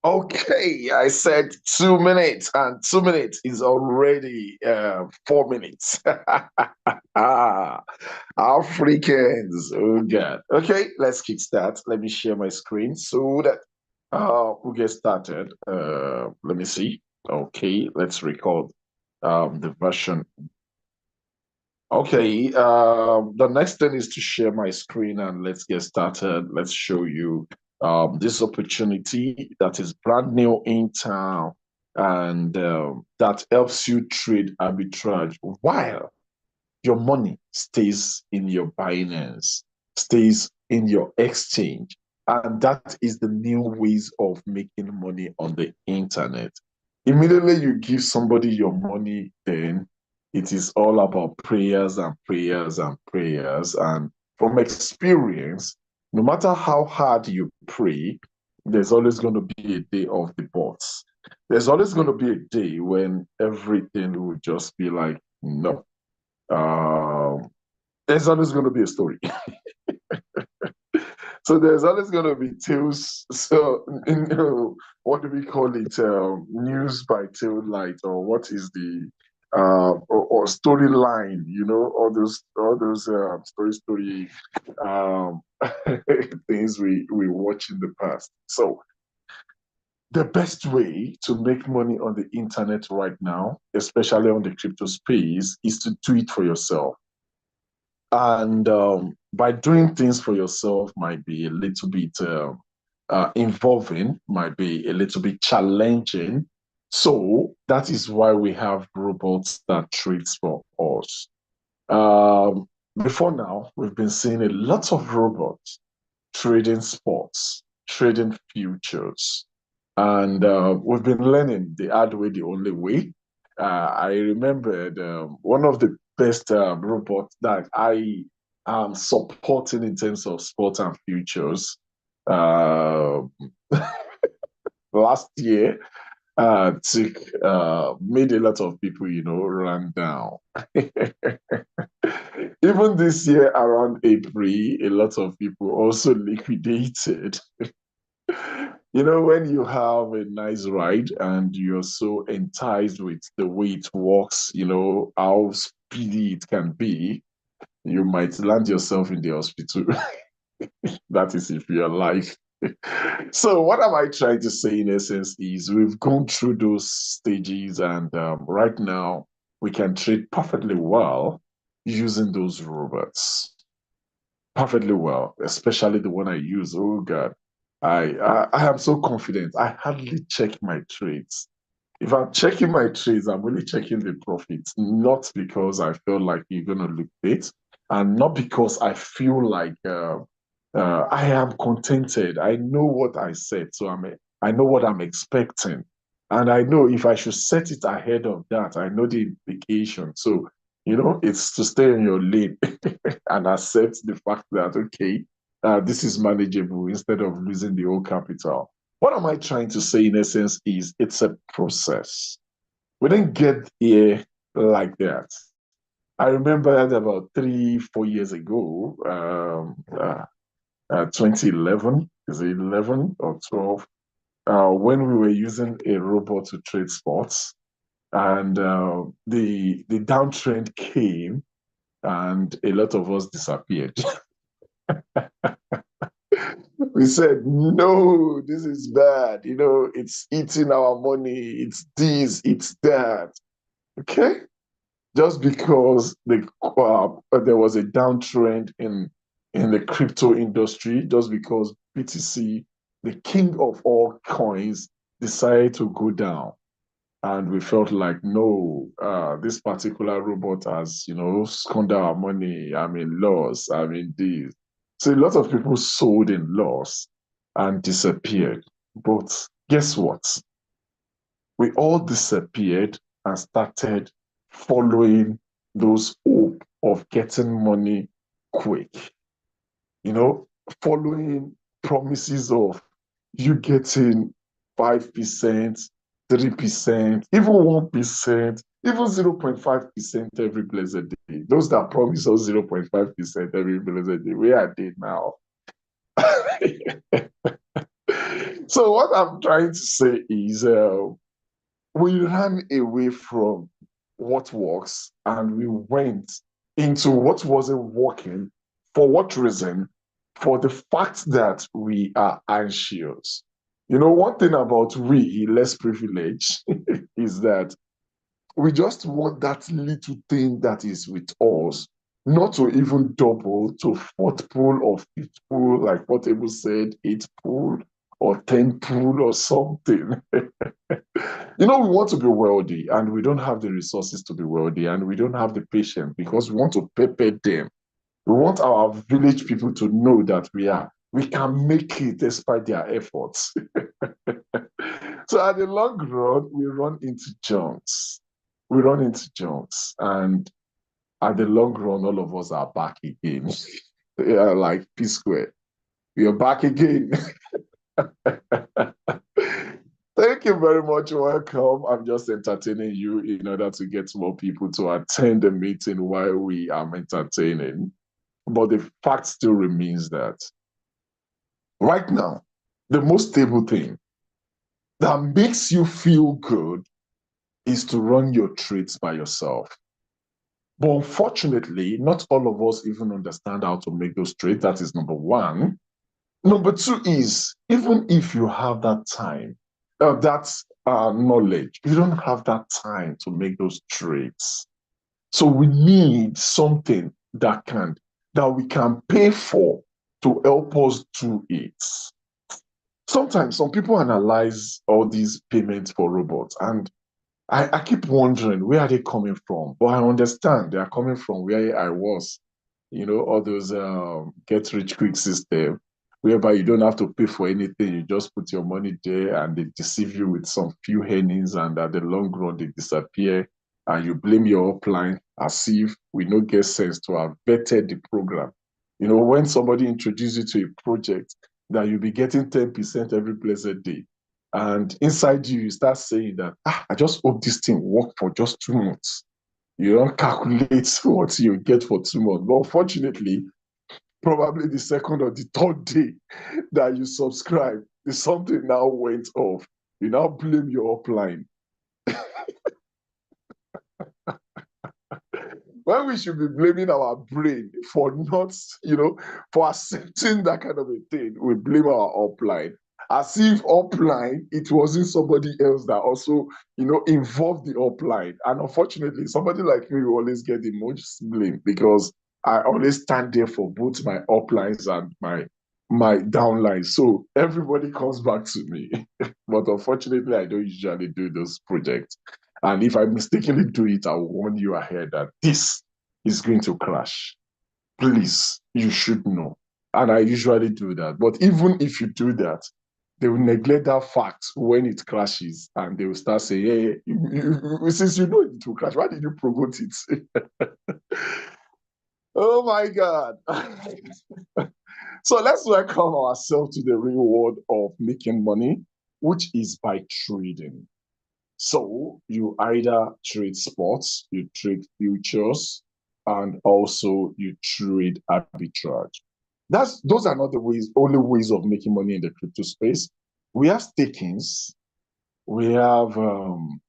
Okay, I said 2 minutes, and 2 minutes is already 4 minutes. Ah, Africans. Oh God. Okay, let's kick start. Let me share my screen so that we'll get started. Let me see. Okay, let's record the version. Okay, the next thing is to share my screen and let's get started. Let's show you this opportunity that is brand new in town and that helps you trade arbitrage while your money stays in your Binance, stays in your exchange. And that is the new ways of making money on the internet. Immediately you give somebody your money, then it is all about prayers and prayers and prayers. And from experience, no matter how hard you pray, there's always going to be a day of the boss. There's always going to be a day when everything will just be like, no, um, there's always going to be a story. So there's always going to be tales. So, what do we call it? News by tail light, or what is the or storyline? All those story um, things we watch in the past. So the best way to make money on the internet right now, especially on the crypto space, is to do it for yourself. And by doing things for yourself might be a little bit involving, might be a little bit challenging. So that is why we have robots that trades for us. Um, Before now, we've been seeing a lot of robots trading sports, trading futures, and we've been learning the hard way, the only way. I remembered one of the best robots that I am supporting in terms of sport and futures. Uh, Last year, took made a lot of people, run down. Even this year around April, a lot of people also liquidated. When you have a nice ride and you're so enticed with the way it works, how speedy it can be, you might land yourself in the hospital. That is if you're alive. So, what am I trying to say in essence is we've gone through those stages, and right now we can trade perfectly well using those robots. Perfectly well, especially the one I use. Oh God, I am so confident. I hardly check my trades. If I'm checking my trades, I'm really checking the profits, not because I feel like you're gonna look it, and not because I feel like I am contented. I know what I said, so I know what I'm expecting, and I know if I should set it ahead of that, I know the implication. So it's to stay in your lane and accept the fact that okay, this is manageable instead of losing the whole capital. What am I trying to say in essence is it's a process. We didn't get here like that. I remember that about 3, 4 years ago, 2011, is it 11 or 12, when we were using a robot to trade sports, and the downtrend came, and a lot of us disappeared. We said, no, this is bad. It's eating our money. It's this, it's that. Okay. Just because there was a downtrend in the crypto industry, just because BTC, the king of all coins, decided to go down. And we felt like, no, this particular robot has, squandered our money. I'm in loss. I'm in this. So a lot of people sold in loss and disappeared. But guess what? We all disappeared and started following those hope of getting money quick, you know, following promises of you getting 5%, 3%, even 1%, even 0.5% every blessed day. Those that promise us 0.5% every blessed day, where are they now? So what I'm trying to say is we ran away from what works and we went into what wasn't working. For what reason? For the fact that we are anxious. You know, one thing about we less privileged is that we just want that little thing that is with us, not to even double to fourth pool or fifth pool, like what Abel said, eighth pool or 10 pool or something. You know, we want to be wealthy and we don't have the resources to be wealthy and we don't have the patience because we want to pepper them. We want our village people to know that we can make it despite their efforts. So at the long run, we run into junks. We run into junks. And at the long run, all of us are back again. Yeah, like P Square. We are back again. Thank you very much. Welcome. I'm just entertaining you in order to get more people to attend the meeting while we are entertaining. But the fact still remains that right now, the most stable thing that makes you feel good is to run your trades by yourself. But unfortunately, not all of us even understand how to make those trades. That is number one. Number two is even if you have that time, that knowledge, you don't have that time to make those trades. So we need something that we can pay for to help us do it. Sometimes some people analyze all these payments for robots, and I keep wondering where are they coming from? But I understand they are coming from where I was, all those get rich quick system, whereby you don't have to pay for anything. You just put your money there and they deceive you with some few earnings, and at the long run, they disappear. And you blame your upline as if we no get sense to have vetted the program. You know, when somebody introduces you to a project that you'll be getting 10% every blessed day. And inside you, you start saying that, I just hope this thing work for just 2 months. You don't calculate what you get for 2 months. But unfortunately, probably the second or the third day that you subscribe, something now went off. You now blame your upline. When we should be blaming our brain for not, for accepting that kind of a thing, we blame our upline. As if upline, it wasn't somebody else that also, involved the upline. And unfortunately, somebody like me will always get the most blame because I always stand there for both my uplines and my downlines. So everybody comes back to me. But unfortunately, I don't usually do those projects. And if I mistakenly do it, I'll warn you ahead that this is going to crash. Please, you should know. And I usually do that. But even if you do that, they will neglect that fact when it crashes and they will start saying, hey, since you know it will crash, why did you promote it? Oh my God. So let's welcome ourselves to the real world of making money, which is by trading. So you either trade sports, you trade futures, and also you trade arbitrage. Those are not the only ways of making money in the crypto space. We have stakings, we have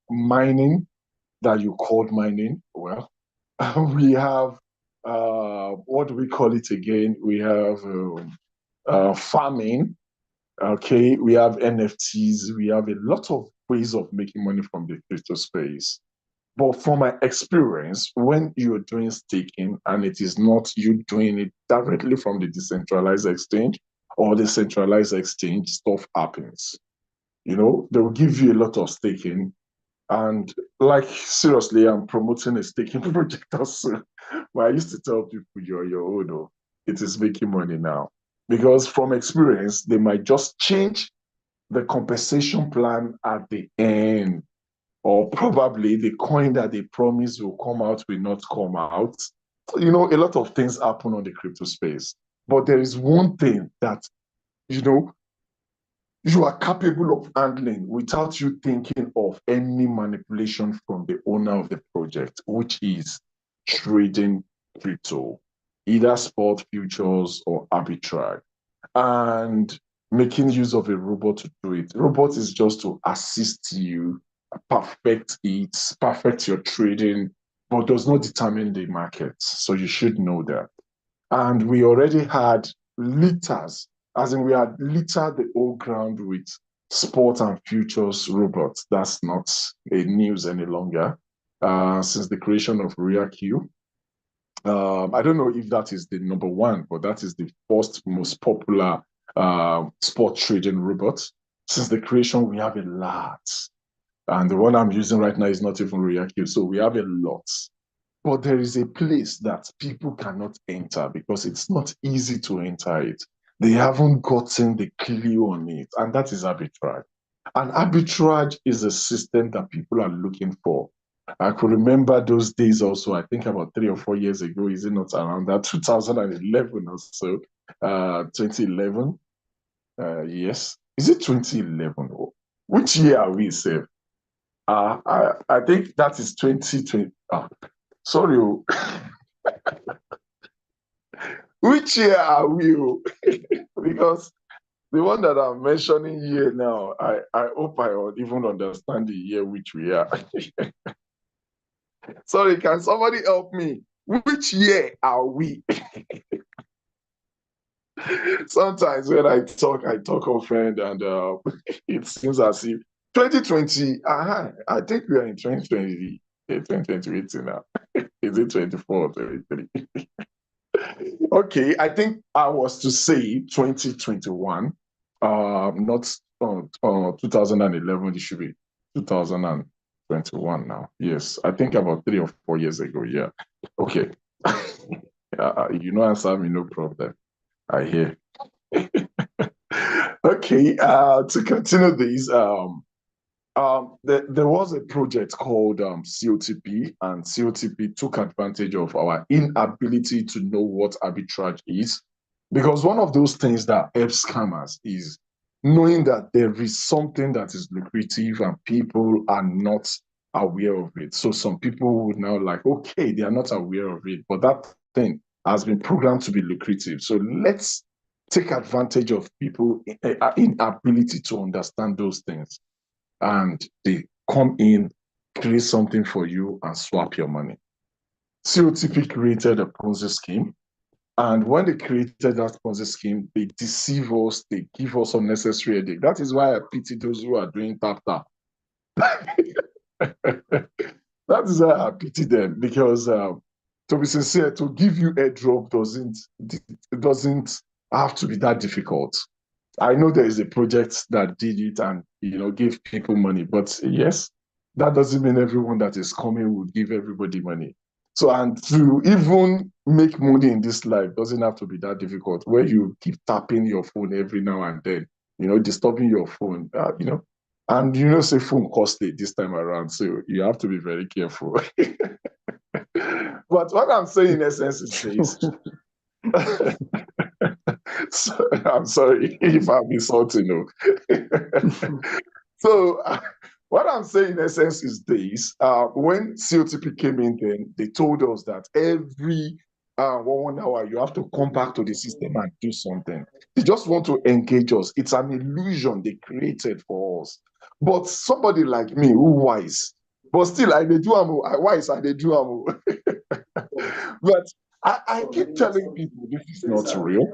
mining that you called mining. Well, we have what do we call it again? We have farming. Okay, we have NFTs. We have a lot of ways of making money from the crypto space. But from my experience, when you're doing staking and it is not you doing it directly from the decentralized exchange or the centralized exchange, stuff happens. They will give you a lot of staking. And like, seriously, I'm promoting a staking project also. But I used to tell people, you're your own. Oh, it is making money now. Because from experience, they might just change the compensation plan at the end, or probably the coin that they promise will come out will not come out. A lot of things happen on the crypto space. But there is one thing that, you know, you are capable of handling without you thinking of any manipulation from the owner of the project, which is trading crypto, either spot futures or arbitrage. And making use of a robot to do it. Robot is just to assist you, perfect it, perfect your trading, but does not determine the market. So you should know that. And we already had liters, as in we had littered the old ground with sport and futures robots. That's not a news any longer. Since the creation of ReaQ, I don't know if that is the number one, but that is the first most popular sport trading robot. Since the creation, we have a lot. And the one I'm using right now is not even ReaQ. So we have a lot. But there is a place that people cannot enter because it's not easy to enter it. They haven't gotten the clue on it, and that is arbitrage. And arbitrage is a system that people are looking for. I could remember those days also, I think about 3 or 4 years ago, is it not around that 2011 or so, 2011? Yes. Is it 2011? Which year are we, sir? I think that is 2020. Sorry, which year are we? Because the one that I'm mentioning here now, I hope I would even understand the year which we are. Sorry, can somebody help me? Which year are we? Sometimes when I talk offhand, and it seems as if 2020, I think we are in 2020, 2020 now. Is it 24 or 23? Okay, I think I was to say 2021, not 2011. It should be 2021 now. Yes, I think about 3 or 4 years ago. Yeah. Okay. Answer me, no problem. I hear. Okay. To continue this, there was a project called COTP, and COTP took advantage of our inability to know what arbitrage is. Because one of those things that helps scammers is knowing that there is something that is lucrative and people are not aware of it. So some people would now like, okay, they are not aware of it, but that thing has been programmed to be lucrative. So let's take advantage of people inability to understand those things, and they come in, create something for you, and swap your money. COTP created a Ponzi scheme. And when they created that Ponzi scheme, they deceive us, they give us unnecessary headache. That is why I pity those who are doing tap tap. That is why I pity them, because to be sincere, to give you airdrop doesn't have to be that difficult. I know there is a project that did it and gave people money, but yes, that doesn't mean everyone that is coming will give everybody money. So, and to even make money in this life doesn't have to be that difficult, where you keep tapping your phone every now and then, disturbing your phone, and say phone costly this time around, so you have to be very careful. But what I'm saying in essence is this. So, I'm sorry if I'm insulting. So, what I'm saying in essence is this. When COTP came in, then they told us that every 1 hour you have to come back to the system and do something. They just want to engage us. It's an illusion they created for us. But somebody like me, who wise, but still I do I wise and they do. But I keep telling people this is not real.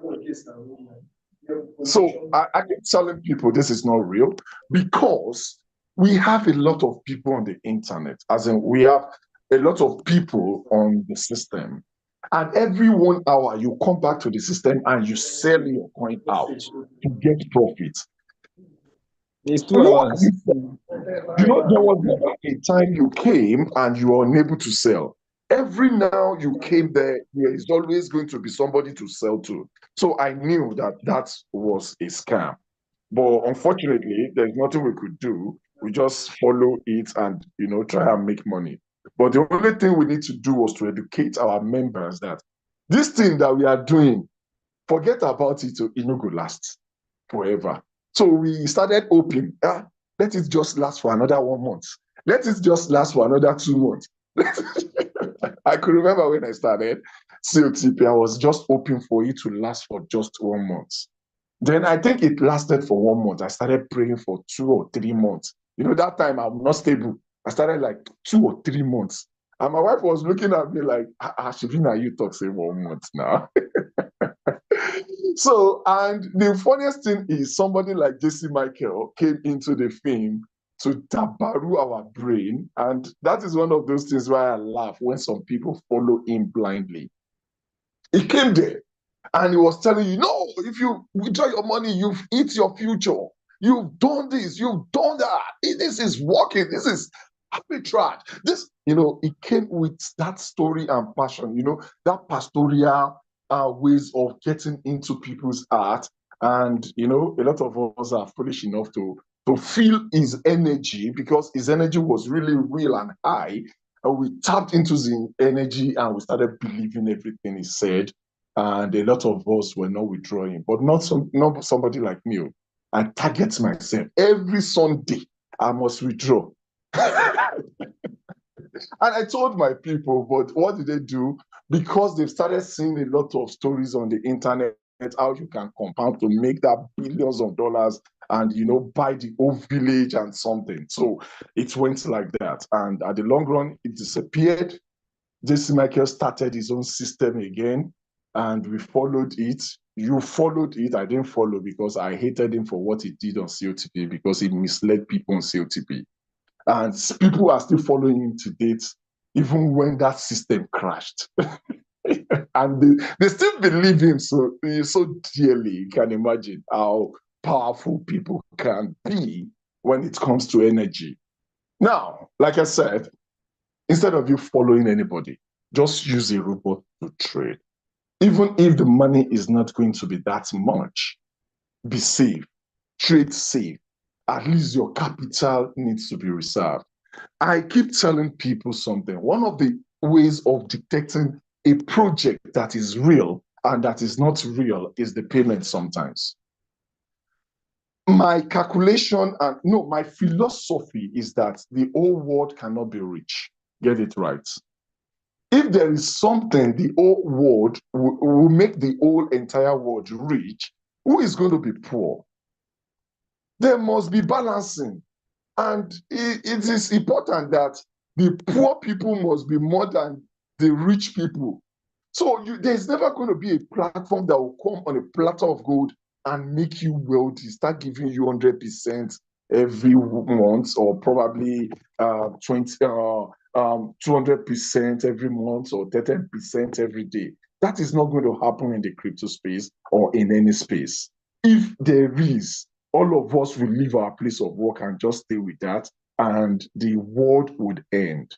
So I keep telling people this is not real because we have a lot of people on the internet, as in we have a lot of people on the system. And every 1 hour you come back to the system and you sell your coin out to get profit. It's 2 hours. There was never a time you came and you were unable to sell. Every now you came there is always going to be somebody to sell to. So I knew that was a scam. But unfortunately, there's nothing we could do. We just follow it and try and make money. But the only thing we need to do was to educate our members that this thing that we are doing, forget about it, it no go last forever. So we started hoping, let it just last for another 1 month. Let it just last for another 2 months. I could remember when I started COTP, I was just hoping for it to last for just 1 month. Then I think it lasted for 1 month. I started praying for 2 or 3 months. That time I'm not stable. I started like 2 or 3 months. And my wife was looking at me like, Shivina, you talk say 1 month now. So, and the funniest thing is somebody like JC Michael came into the film to tabaru our brain. And that is one of those things why I laugh when some people follow him blindly. He came there and he was telling you, no, if you withdraw your money, you've hit your future. You've done this, you've done that. This is working. This is arbitrage. He came with that story and passion, that pastoral ways of getting into people's heart. And, a lot of us are foolish enough to feel his energy because his energy was really real and high. And we tapped into his energy and we started believing everything he said, and a lot of us were not withdrawing, but not somebody like me. I target myself every Sunday. I must withdraw. And I told my people, but what did they do? Because they've started seeing a lot of stories on the internet, how you can compound to make that billions of dollars and, buy the whole village and something. So it went like that. And at the long run, it disappeared. JC Michael started his own system again, and we followed it. You followed it. I didn't follow because I hated him for what he did on COTP because he misled people on COTP. And people are still following him to date, even when that system crashed. And they still believe him so dearly. You can imagine how powerful people can be when it comes to energy. Now, like I said, instead of you following anybody, just use a robot to trade. Even if the money is not going to be that much, be safe, trade safe. At least your capital needs to be reserved. I keep telling people something. One of the ways of detecting a project that is real and that is not real is the payment sometimes. My calculation and no, my philosophy is that the whole world cannot be rich. Get it right. If there is something the whole world will make the whole entire world rich, who is going to be poor? There must be balancing. And it is important that the poor people must be more than the rich people. So there's never going to be a platform that will come on a platter of gold and make you wealthy, start giving you 100% every month, or probably 200% every month, or 30% every day. That is not going to happen in the crypto space or in any space. If there is, all of us will leave our place of work and just stay with that, and the world would end.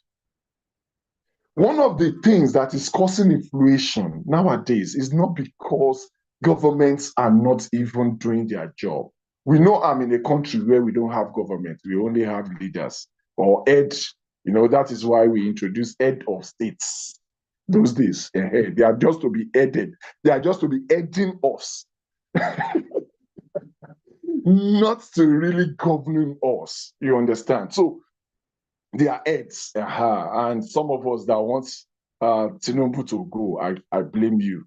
One of the things that is causing inflation nowadays is not because governments are not even doing their job. We know I'm in a country where we don't have government, we only have leaders or head. That is why we introduced head of states those days. They are just to be headed, they are just to be heading us. Not to really govern us, you understand? So they are heads, and some of us that want Tinubu to go, I blame you.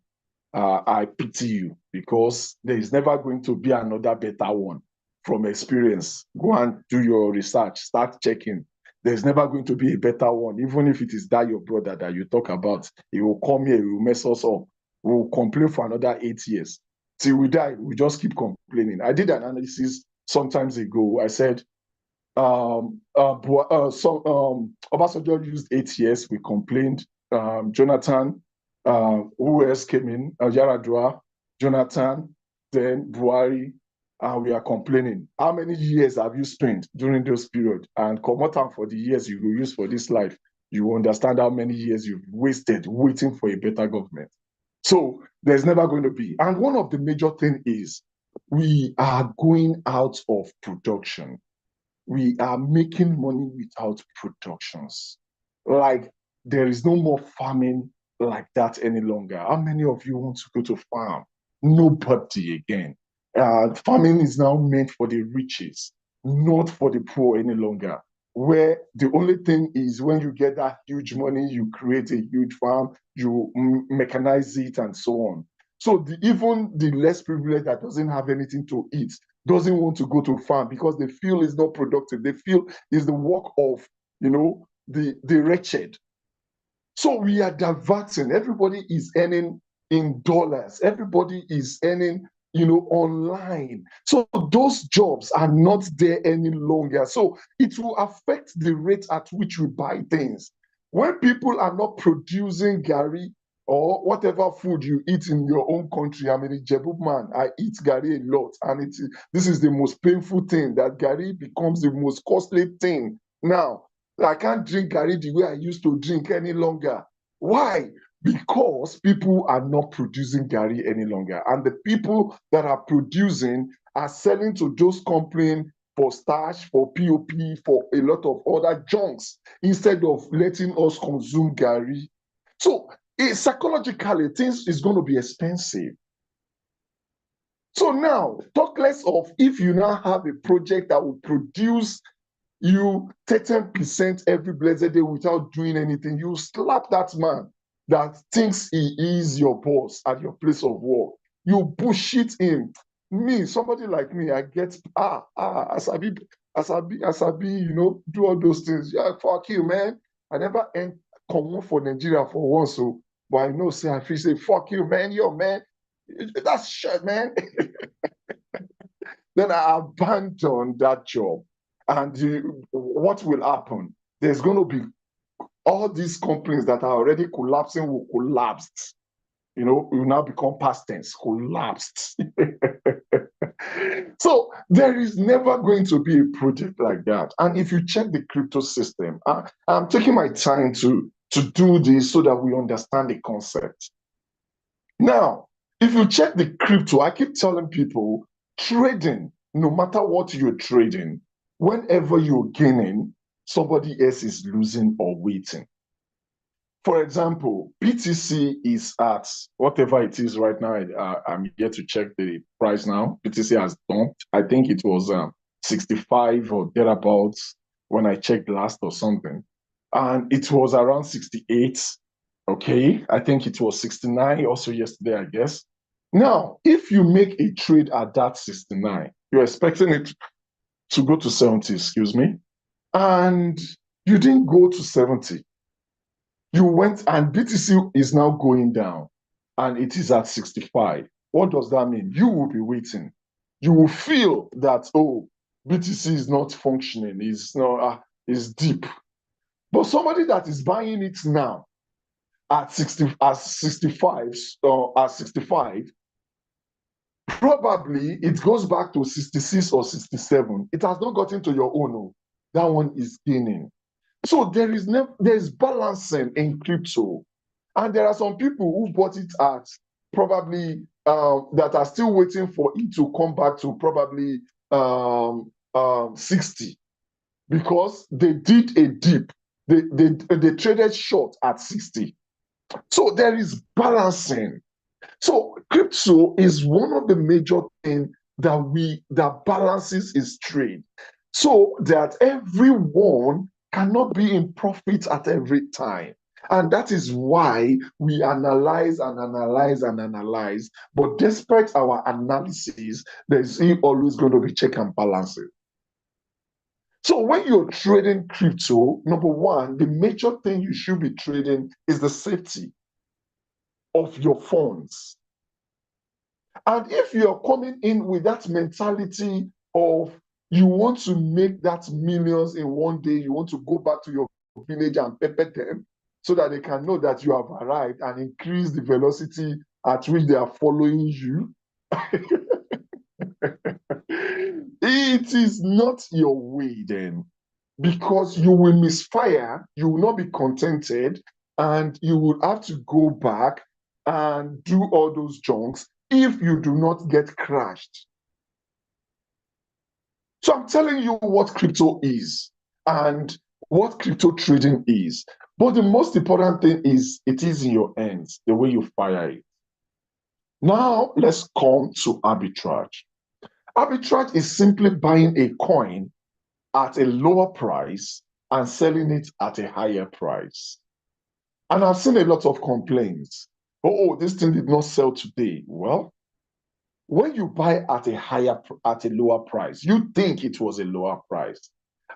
I pity you, because there is never going to be another better one. From experience, go and do your research, start checking. There's never going to be a better one, even if it is that your brother that you talk about. He will come here, he will mess us up. We will complain for another 8 years. Till we die, we just keep complaining. I did an analysis sometimes ago. I said, Obasanjo used 8 years. We complained. Jonathan, who else came in? Yaradua, Jonathan, then Buhari. We are complaining. How many years have you spent during those periods? And come out for the years you will use for this life, you understand how many years you've wasted waiting for a better government. So there's never going to be. And one of the major things is we are going out of production. We are making money without productions. Like, there is no more farming like that any longer. How many of you want to go to farm? Nobody again. Farming is now meant for the riches, not for the poor any longer. Where the only thing is, when you get that huge money, you create a huge farm, you mechanize it, and so on. So even the less privileged that doesn't have anything to eat doesn't want to go to farm because they feel it's not productive. They feel it's the work of, the wretched. So we are diverting. Everybody is earning in dollars. Everybody is earning, online. So those jobs are not there any longer. So it will affect the rate at which we buy things. When people are not producing gari or whatever food you eat in your own country, I mean, a Jebu man, I eat gari a lot, and this is the most painful thing, that gari becomes the most costly thing now. I can't drink gari the way I used to drink any longer. Why? Because people are not producing gari any longer. And the people that are producing are selling to those companies for starch, for POP, for a lot of other junks, instead of letting us consume gari. So psychologically, things is going to be expensive. So now, talk less of if you now have a project that will produce you 10% every blessed day without doing anything, you slap that man that thinks he is your boss at your place of work. You bullshit him. Me, somebody like me, I get as I be, do all those things. Yeah, fuck you, man. I never come for Nigeria for once, so but I know say I feel say fuck you, man. Yo, man, that's shit, man. Then I abandoned that job. And what will happen? There's going to be all these companies that are already collapsing will collapse. Will now become past tense, collapsed. So there is never going to be a project like that. And if you check the crypto system, I'm taking my time to do this so that we understand the concept. Now, if you check the crypto, I keep telling people, trading, no matter what you're trading, whenever you're gaining, somebody else is losing or waiting. For example, BTC is at whatever it is right now. I'm yet to check the price now. BTC has dumped. I think it was 65 or thereabouts when I checked last or something. And it was around 68. Okay, I think it was 69 also yesterday, I guess. Now, if you make a trade at that 69, you're expecting it to go to 70, excuse me, and you didn't go to 70. You went and BTC is now going down and it is at 65. What does that mean? You will be waiting. You will feel that, oh, BTC is not functioning, it's deep. But somebody that is buying it now at 65, probably it goes back to 66 or 67. It has not gotten to your own. Oh. That one is gaining. So there's balancing in crypto. And there are some people who bought it at probably that are still waiting for it to come back to probably 60, because they did a dip. They traded short at 60. So there is balancing. So crypto is one of the major things that balances its trade, so that everyone cannot be in profit at every time. And that is why we analyze and analyze and analyze. But despite our analysis, there's always going to be check and balances. So when you're trading crypto, number one, the major thing you should be trading is the safety of your funds. And if you're coming in with that mentality of you want to make that millions in one day, you want to go back to your village and pepper them so that they can know that you have arrived and increase the velocity at which they are following you, it is not your way then, because you will misfire, you will not be contented, and you will have to go back and do all those junks if you do not get crashed. So I'm telling you what crypto is and what crypto trading is. But the most important thing is it is in your hands, the way you fire it. Now let's come to arbitrage. Arbitrage is simply buying a coin at a lower price and selling it at a higher price. And I've seen a lot of complaints. Oh, this thing did not sell today. Well, when you buy at a lower price, you think it was a lower price,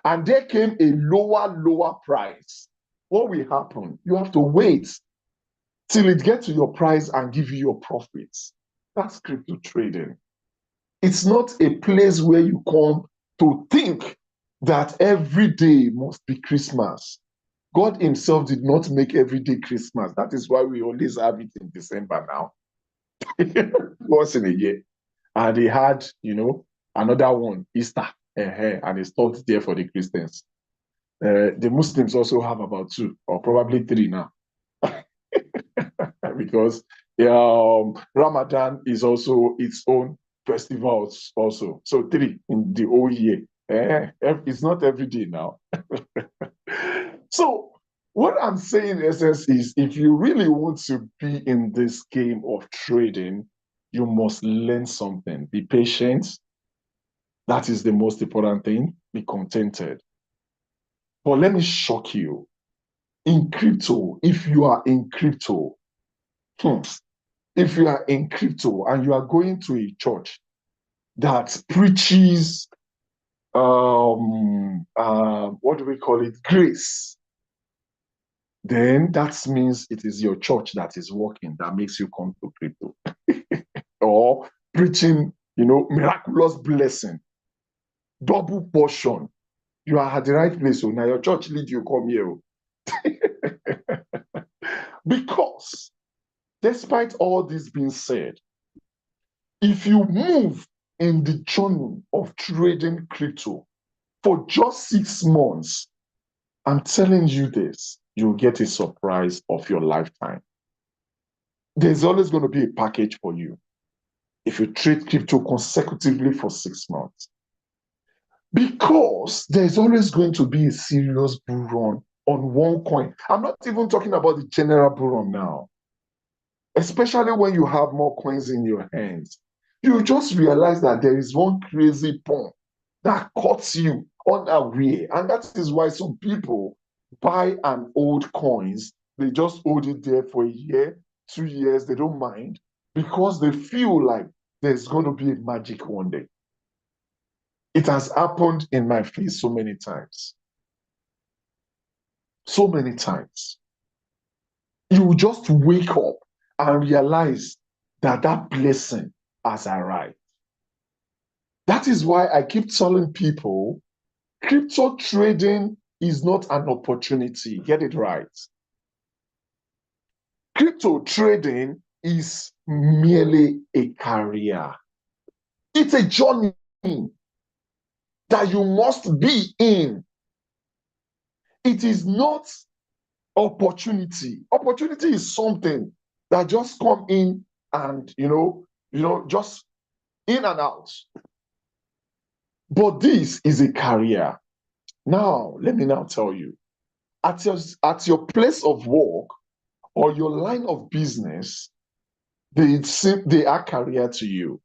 and there came a lower price. What will happen? You have to wait till it gets to your price and give you your profits. That's crypto trading. It's not a place where you come to think that every day must be Christmas. God himself did not make every day Christmas. That is why we always have it in December now, once in a year. And they had, another one, Easter, and it stopped there for the Christians. The Muslims also have about 2 or probably 3 now, because Ramadan is also its own festival also. So 3 in the whole year. It's not every day now. So what I'm saying, essence, is if you really want to be in this game of trading, you must learn something. Be patient. That is the most important thing. Be contented. But let me shock you. In crypto, if you are in crypto, if you are in crypto and you are going to a church that preaches, what do we call it? Grace, then that means it is your church that is working that makes you come to crypto. Or preaching, miraculous blessing, double portion. You are at the right place. So now your church lead you come here. Because despite all this being said, if you move in the journey of trading crypto for just 6 months, I'm telling you this, you'll get a surprise of your lifetime. There's always going to be a package for you if you trade crypto consecutively for 6 months. Because there's always going to be a serious bull run on one coin. I'm not even talking about the general bull run now. Especially when you have more coins in your hands. You just realize that there is one crazy pump that cuts you unaware. And that is why some people buy and hold coins. They just hold it there for a year, 2 years. They don't mind because they feel like there's going to be a magic one day. It has happened in my face so many times. So many times. You just wake up and realize that that blessing has arrived. That is why I keep telling people, crypto trading is not an opportunity. Get it right. Crypto trading is merely a career. It's a journey that you must be in. It is not opportunity. Opportunity is something that just come in and, just in and out. But this is a career. Now, let me now tell you, at your place of work or your line of business, they are career to you.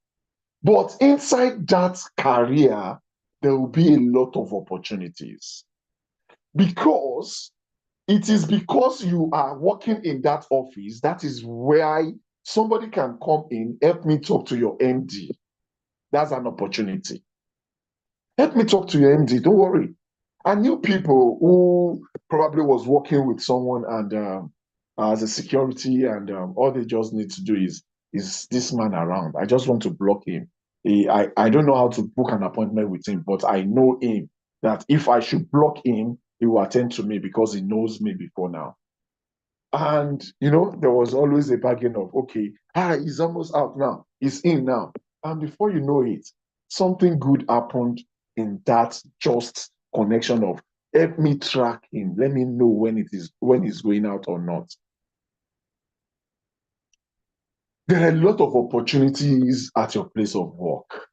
But inside that career, there will be a lot of opportunities. Because it is because you are working in that office, that is where somebody can come in, help me talk to your MD. That's an opportunity. Help me talk to your MD, don't worry. I knew people who probably was working with someone and as a security, and all they just need to do is this man around? I just want to block him. I don't know how to book an appointment with him, but I know him that if I should block him, he will attend to me because he knows me before now. And there was always a bargain of, okay, he's almost out now, he's in now. And before you know it, something good happened in that just connection of, help me track him, let me know when he's going out or not. There are a lot of opportunities at your place of work.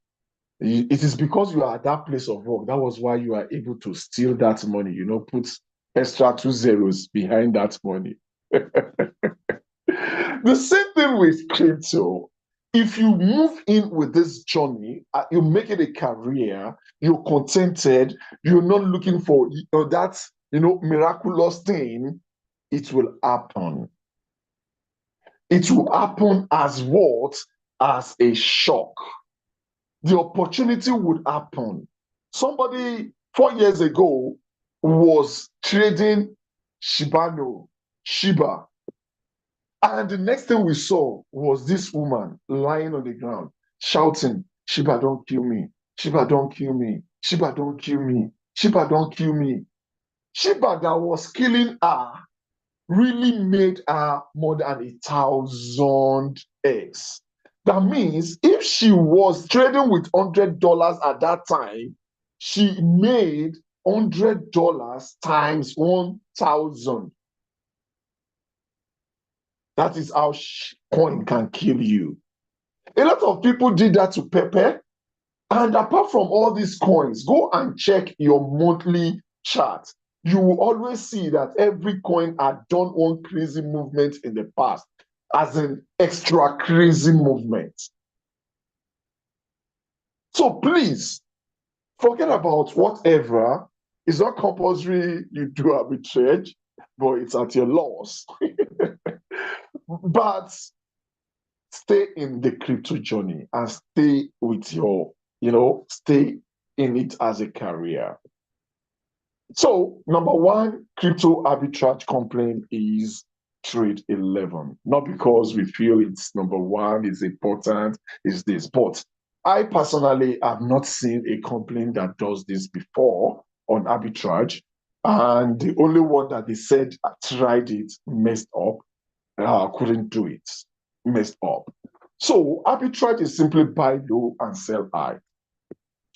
It is because you are at that place of work. That was why you are able to steal that money, put extra 2 zeros behind that money. The same thing with crypto. If you move in with this journey, you make it a career, you're contented, you're not looking for that miraculous thing, it will happen. it will happen as what? As a shock. The opportunity would happen. Somebody 4 years ago was trading Shiba. And the next thing we saw was this woman lying on the ground, shouting, Shiba, don't kill me. Shiba, don't kill me. Shiba, don't kill me. Shiba, don't kill me. Shiba that was killing her really made her more than 1,000x. That means if she was trading with $100 at that time, she made $100 times 1,000. That is how coin can kill you. A lot of people did that to Pepe. And apart from all these coins, go and check your monthly chart. You will always see that every coin had done one crazy movement in the past, as an extra crazy movement. So please, forget about whatever. It's not compulsory you do arbitrage, but it's at your loss. But stay in the crypto journey and stay with your, stay in it as a career. So, number one crypto arbitrage complaint is Trade11. Not because we feel it's number one, it's important, it's this. But I personally have not seen a complaint that does this before on arbitrage. And the only one that they said tried it, messed up, couldn't do it, messed up. So, arbitrage is simply buy low and sell high.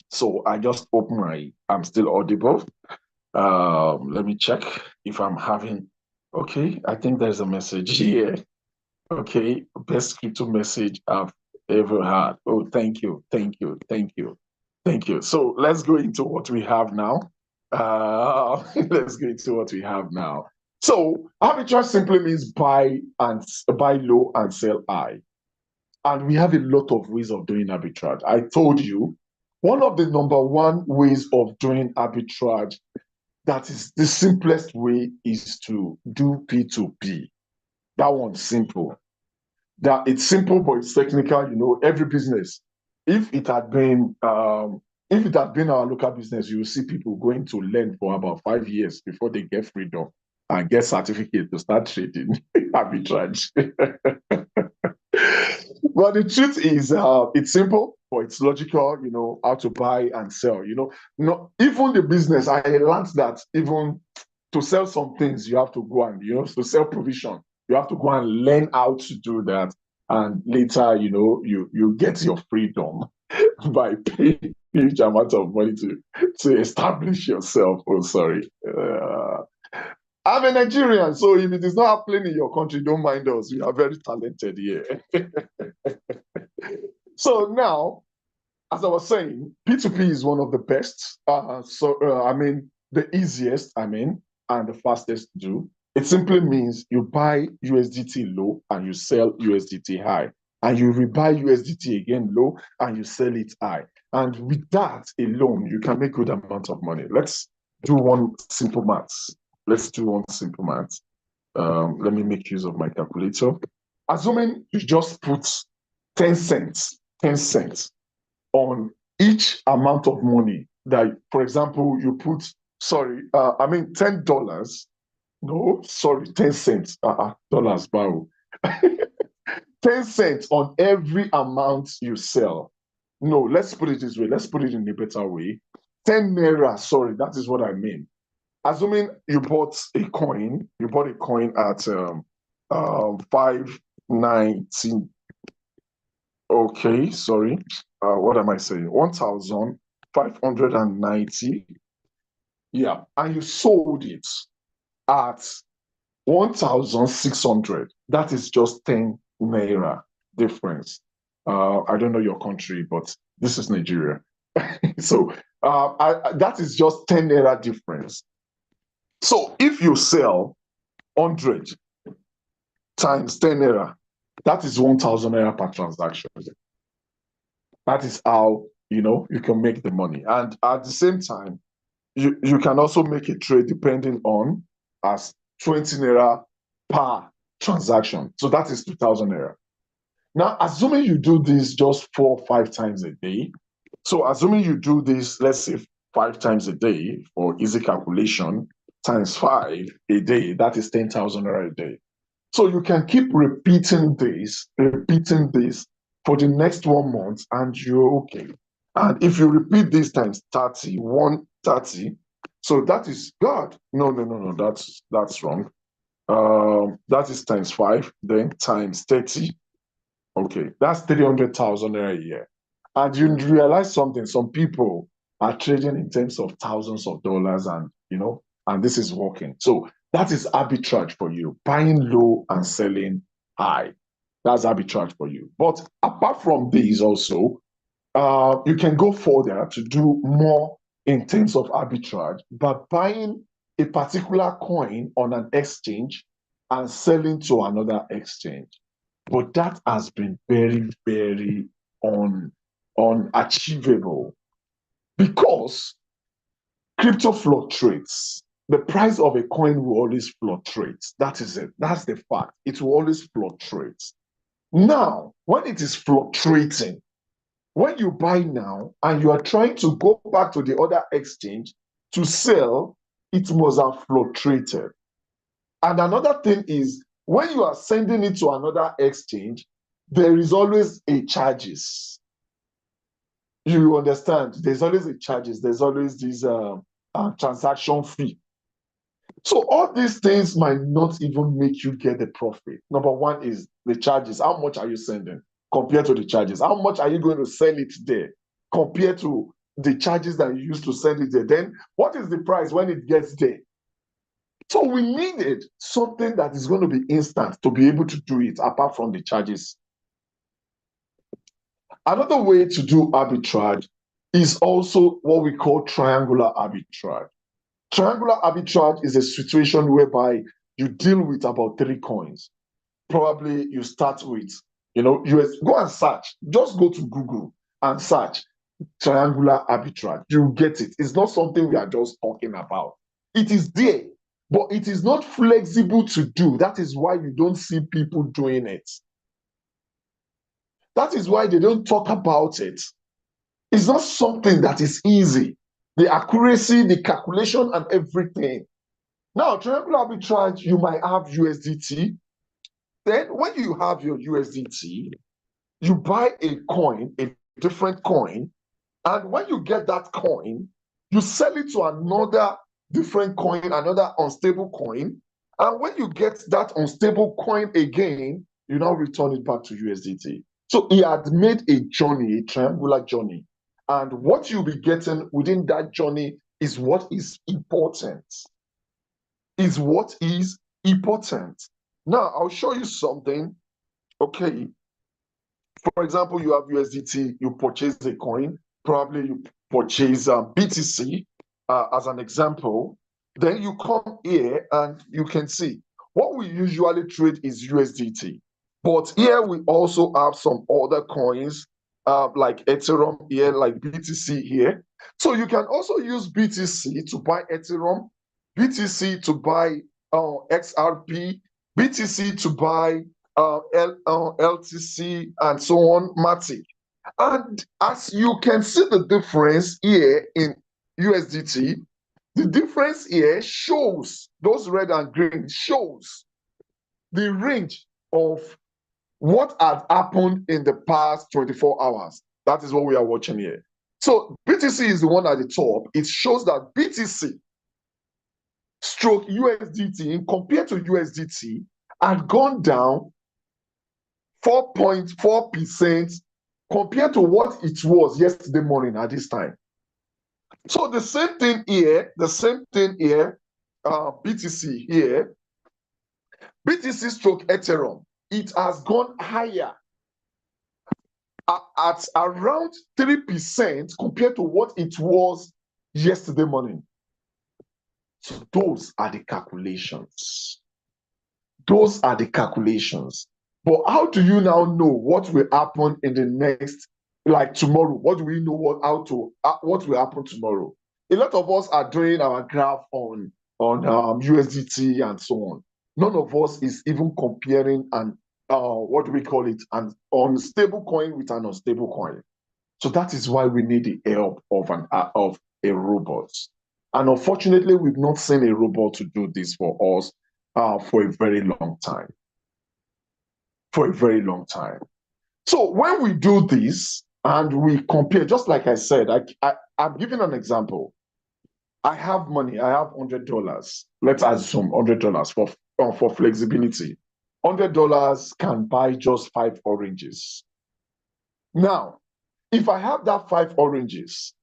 So, I just open I'm still audible. Let me check if I'm having, okay, I think there's a message here. Okay, best crypto message I've ever had. Oh, thank you. So let's go into what we have now. Let's go into what we have now. So arbitrage simply means buy low and sell high. And we have a lot of ways of doing arbitrage. I told you, one of the number one ways of doing arbitrage, that is the simplest way, is to do P2P. That one's simple. That it's simple, but it's technical. Every business. If it had been our local business, you will see people going to learn for about 5 years before they get freedom and get certificate to start trading arbitrage. But the truth is, it's simple, but it's logical, how to buy and sell. Even the business, I learned that even to sell some things, you have to go and, to sell provision, you have to go and learn how to do that. And later, you get your freedom by paying a huge amount of money to establish yourself. Oh, sorry. I'm a Nigerian, so if it is not happening in your country, don't mind us. We are very talented here. So now, as I was saying, P2P is one of the best. The easiest, and the fastest to do. It simply means you buy USDT low and you sell USDT high. And you rebuy USDT again low and you sell it high. And with that alone, you can make good amount of money. Let's do one simple maths. Let me make use of my calculator. Assuming you just put 10 cents on each amount of money that, for example, you put, $10. No, sorry, 10 cents. Dollars, bow. 10 cents on every amount you sell. No, let's put it this way. Let's put it in a better way. 10 naira, sorry, that is what I mean. Assuming you bought a coin at 590. Okay, sorry. What am I saying? 1,590. Yeah, and you sold it at 1,600. That is just 10 naira difference. I don't know your country, but this is Nigeria. So that is just 10 naira difference. So if you sell 100 times 10 naira, that is 1,000 naira per transaction. That is how you can make the money. And at the same time, you can also make a trade depending on as 20 naira per transaction. So that is 2,000 naira. Now, assuming you do this just 4 or 5 times a day, so assuming you do this, let's say 5 times a day for easy calculation, times 5 a day, that is 10,000 naira a day. So you can keep repeating this for the next 1 month, and you're okay. And if you repeat this times 30, 130, so that is God. No, that's wrong. That is times 5, then times 30. Okay, that's 300,000 naira a year. And you realize something, some people are trading in terms of thousands of dollars, and and this is working. So that is arbitrage for you, buying low and selling high. That's arbitrage for you. But apart from these also, you can go further to do more in terms of arbitrage by buying a particular coin on an exchange and selling to another exchange. But that has been very, very unachievable because crypto fluctuates. The price of a coin will always fluctuate. That is it. That's the fact. It will always fluctuate. Now, when it is fluctuating, when you buy now and you are trying to go back to the other exchange to sell, it must have fluctuated. And another thing is, when you are sending it to another exchange, there is always a charges. You understand? There's always a charges. There's always this transaction fee. So all these things might not even make you get the profit. Number one is the charges. How much are you sending compared to the charges? How much are you going to sell it there compared to the charges that you used to send it there? Then what is the price when it gets there? So we needed something that is going to be instant to be able to do it apart from the charges. Another way to do arbitrage is also what we call triangular arbitrage. Triangular arbitrage is a situation whereby you deal with about 3 coins. Probably you start with, US. Go and search. Just go to Google and search triangular arbitrage. You get it. It's not something we are just talking about. It is there, but it is not flexible to do. That is why you don't see people doing it. That is why they don't talk about it. It's not something that is easy. The accuracy, the calculation, and everything. Now, triangular arbitrage, you might have USDT. Then when you have your USDT, you buy a coin, a different coin, and when you get that coin, you sell it to another different coin, another unstable coin. And when you get that unstable coin again, you now return it back to USDT. So he had made a journey, a triangular journey. And what you'll be getting within that journey is what is important. Is what is important. Now, I'll show you something. Okay. For example, you have USDT, you purchase a coin, probably you purchase BTC as an example. Then you come here and you can see what we usually trade is USDT. But here we also have some other coins like Ethereum here, like BTC here. So you can also use BTC to buy Ethereum, BTC to buy XRP, BTC to buy LTC, and so on, Matic. And as you can see the difference here in USDT, the difference here shows, those red and green shows the range of what had happened in the past 24 hours. That is what we are watching here. So BTC is the one at the top. It shows that BTC stroke USDT compared to USDT had gone down 4.4% compared to what it was yesterday morning at this time. So the same thing here, BTC here, BTC stroke Ethereum, it has gone higher at around 3% compared to what it was yesterday morning. So those are the calculations. Those are the calculations. But how do you now know what will happen in the next, like tomorrow? What do we know what will happen tomorrow? A lot of us are doing our graph on USDT and so on. None of us is even comparing an what do we call it, an unstable coin with an unstable coin. So that is why we need the help of a robot. And unfortunately, we've not seen a robot to do this for us for a very long time. For a very long time. So when we do this and we compare, just like I said, I'm giving an example. I have money. I have $100. Let's assume $100 for flexibility. $100 can buy just 5 oranges. Now, if I have that 5 oranges,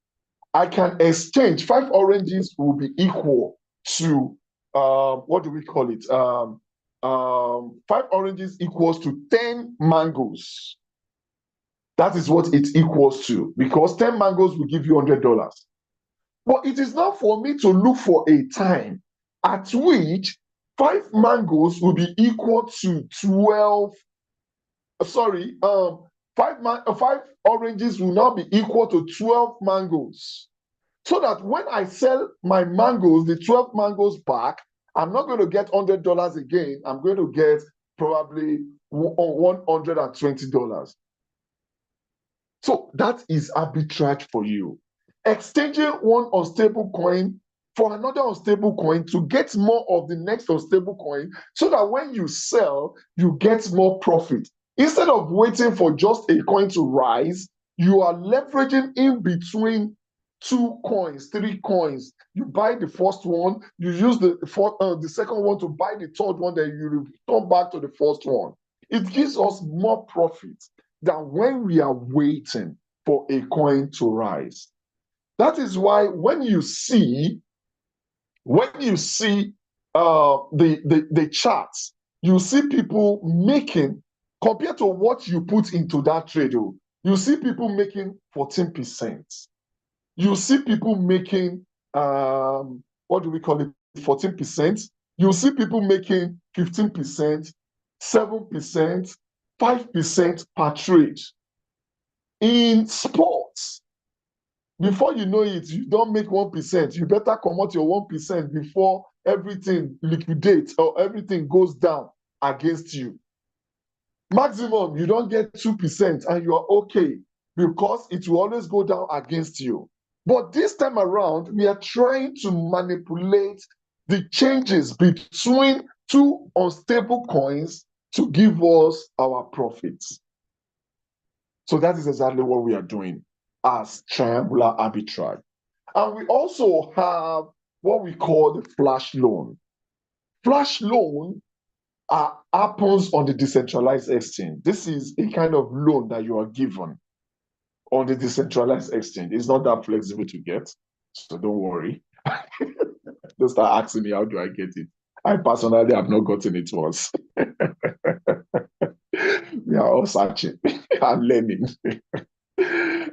I can exchange 5 oranges will be equal to what do we call it? 5 oranges equals to 10 mangoes. That is what it equals to, because 10 mangoes will give you $100. But it is not for me to look for a time at which 5 mangoes will be equal to 12. Sorry, 5 oranges will now be equal to 12 mangoes. So that when I sell my mangoes, the 12 mangoes back, I'm not going to get $100 again. I'm going to get probably $120. So that is arbitrage for you. Exchanging one unstable coin for another unstable coin to get more of the next unstable coin, so that when you sell, you get more profit. Instead of waiting for just a coin to rise, you are leveraging in between 2 coins, 3 coins. You buy the first one, you use the second one to buy the third one, then you return back to the first one. It gives us more profit than when we are waiting for a coin to rise. That is why when you see the charts, you see people making, compared to what you put into that trade, you see people making 14%. You see people making what do we call it? 14%. You see people making 15%, 7%, 5% per trade. In sports, before you know it, you don't make 1%. You better come out your 1% before everything liquidates or everything goes down against you. Maximum, you don't get 2% and you are okay, because it will always go down against you. But this time around, we are trying to manipulate the changes between 2 unstable coins to give us our profits. So that is exactly what we are doing as triangular arbitrage. And we also have what we call the flash loan. Flash loan happens on the decentralized exchange. This is a kind of loan that you are given on the decentralized exchange. It's not that flexible to get, so don't worry. Don't start asking me, how do I get it? I personally have not gotten it once. We are all searching and learning.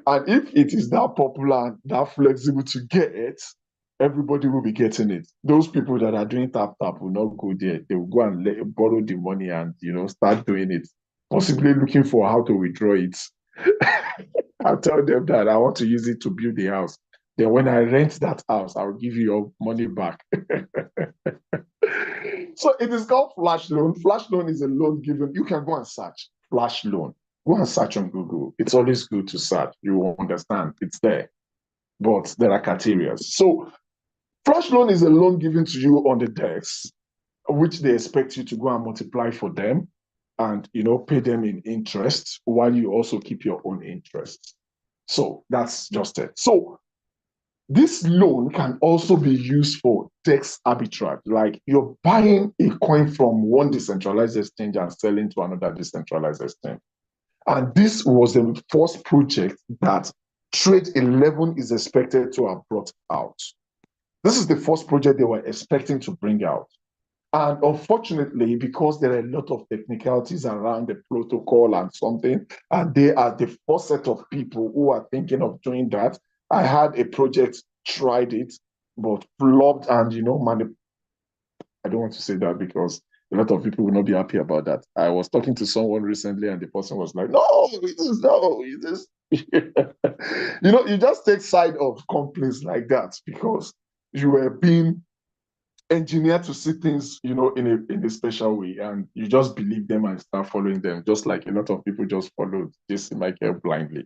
And if it is that popular and that flexible to get, everybody will be getting it. Those people that are doing tap will not go there. They will go and borrow the money and start doing it, possibly looking for how to withdraw it. I'll tell them that I want to use it to build the house. Then when I rent that house, I'll give you your money back. So it is called flash loan. Flash loan is a loan given. You can go and search flash loan. Go and search on Google. It's always good to search. You will understand. It's there. But there are criteria. So flash loan is a loan given to you on the desk, which they expect you to go and multiply for them and pay them in interest, while you also keep your own interest. So that's just it. So this loan can also be used for DEX arbitrage, like you're buying a coin from one decentralized exchange and selling to another decentralized exchange. And this was the first project that Trade11 is expected to have brought out. This is the first project they were expecting to bring out. And unfortunately, because there are a lot of technicalities around the protocol and something, and they are the first set of people who are thinking of doing that. I had a project tried it, but flopped, and I don't want to say that because a lot of people will not be happy about that. I was talking to someone recently, and the person was like, "No, it is." You just take side of companies like that because you were being engineered to see things, in a special way, and you just believe them and start following them, just like a lot of people just followed Jason Michael blindly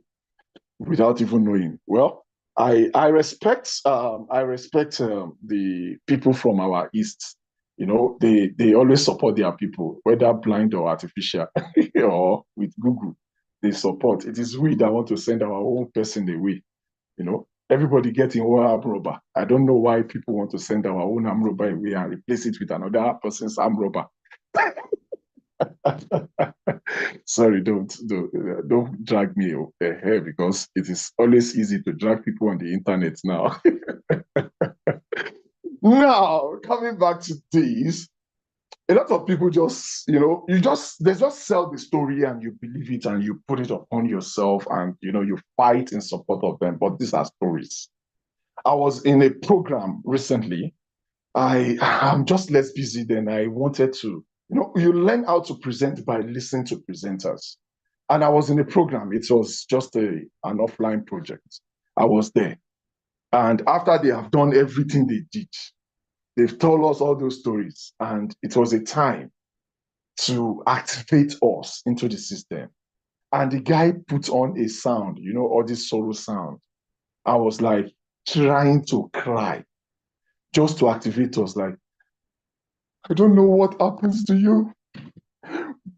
without even knowing. Well, I respect the people from our east. They always support their people, whether blind or artificial, or with Google. They support. It is we that want to send our own person away. Everybody getting one arm robber. I don't know why people want to send our own arm robber away and replace it with another person's arm robber. Sorry, don't drag me here, because it is always easy to drag people on the internet now. Now, coming back to this, a lot of people just, they just sell the story and you believe it and you put it upon yourself, and, you fight in support of them. But these are stories. I was in a program recently. I'm just less busy than I wanted to. You learn how to present by listening to presenters. And I was in a program. It was just an offline project. I was there. And after they have done everything they did, they've told us all those stories. And it was a time to activate us into the system. And the guy put on a sound, all this solo sound. I was like trying to cry just to activate us. Like, I don't know what happens to you,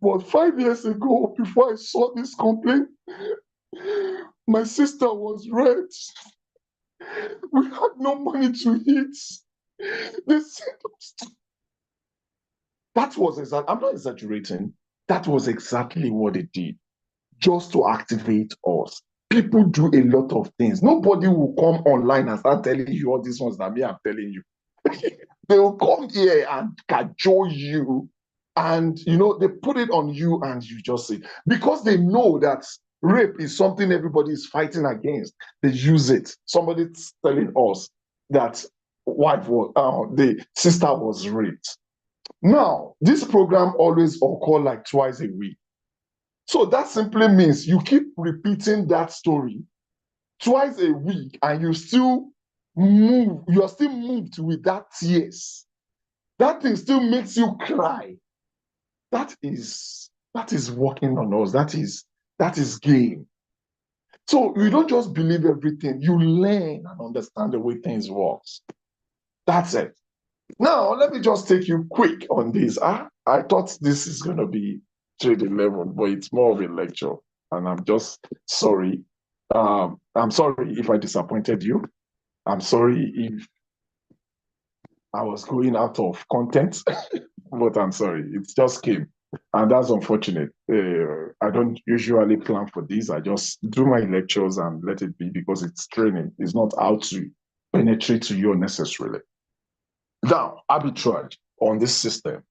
but 5 years ago, before I saw this complaint, my sister was raped. We had no money to eat. They sent us. That was exactly, I'm not exaggerating. That was exactly what they did, just to activate us. People do a lot of things. Nobody will come online and start telling you all these ones that me I'm telling you. They will come here and cajole you, and they put it on you, and you just say, because they know that rape is something everybody is fighting against. They use it. Somebody's telling us that the sister was raped. Now, this program always occur like twice a week. So that simply means you keep repeating that story twice a week, and you are still moved with that tears. That thing still makes you cry. That is working on us. That is game. So you don't just believe everything, you learn and understand the way things work. That's it. Now, let me just take you quick on this. I thought this is going to be Trade11, but it's more of a lecture. And I'm just sorry. I'm sorry if I disappointed you. I'm sorry if I was going out of content, but I'm sorry. It just came. And that's unfortunate. I don't usually plan for this. I just do my lectures and let it be, because it's training. It's not how to penetrate to you unnecessarily. Now, arbitrage on this system.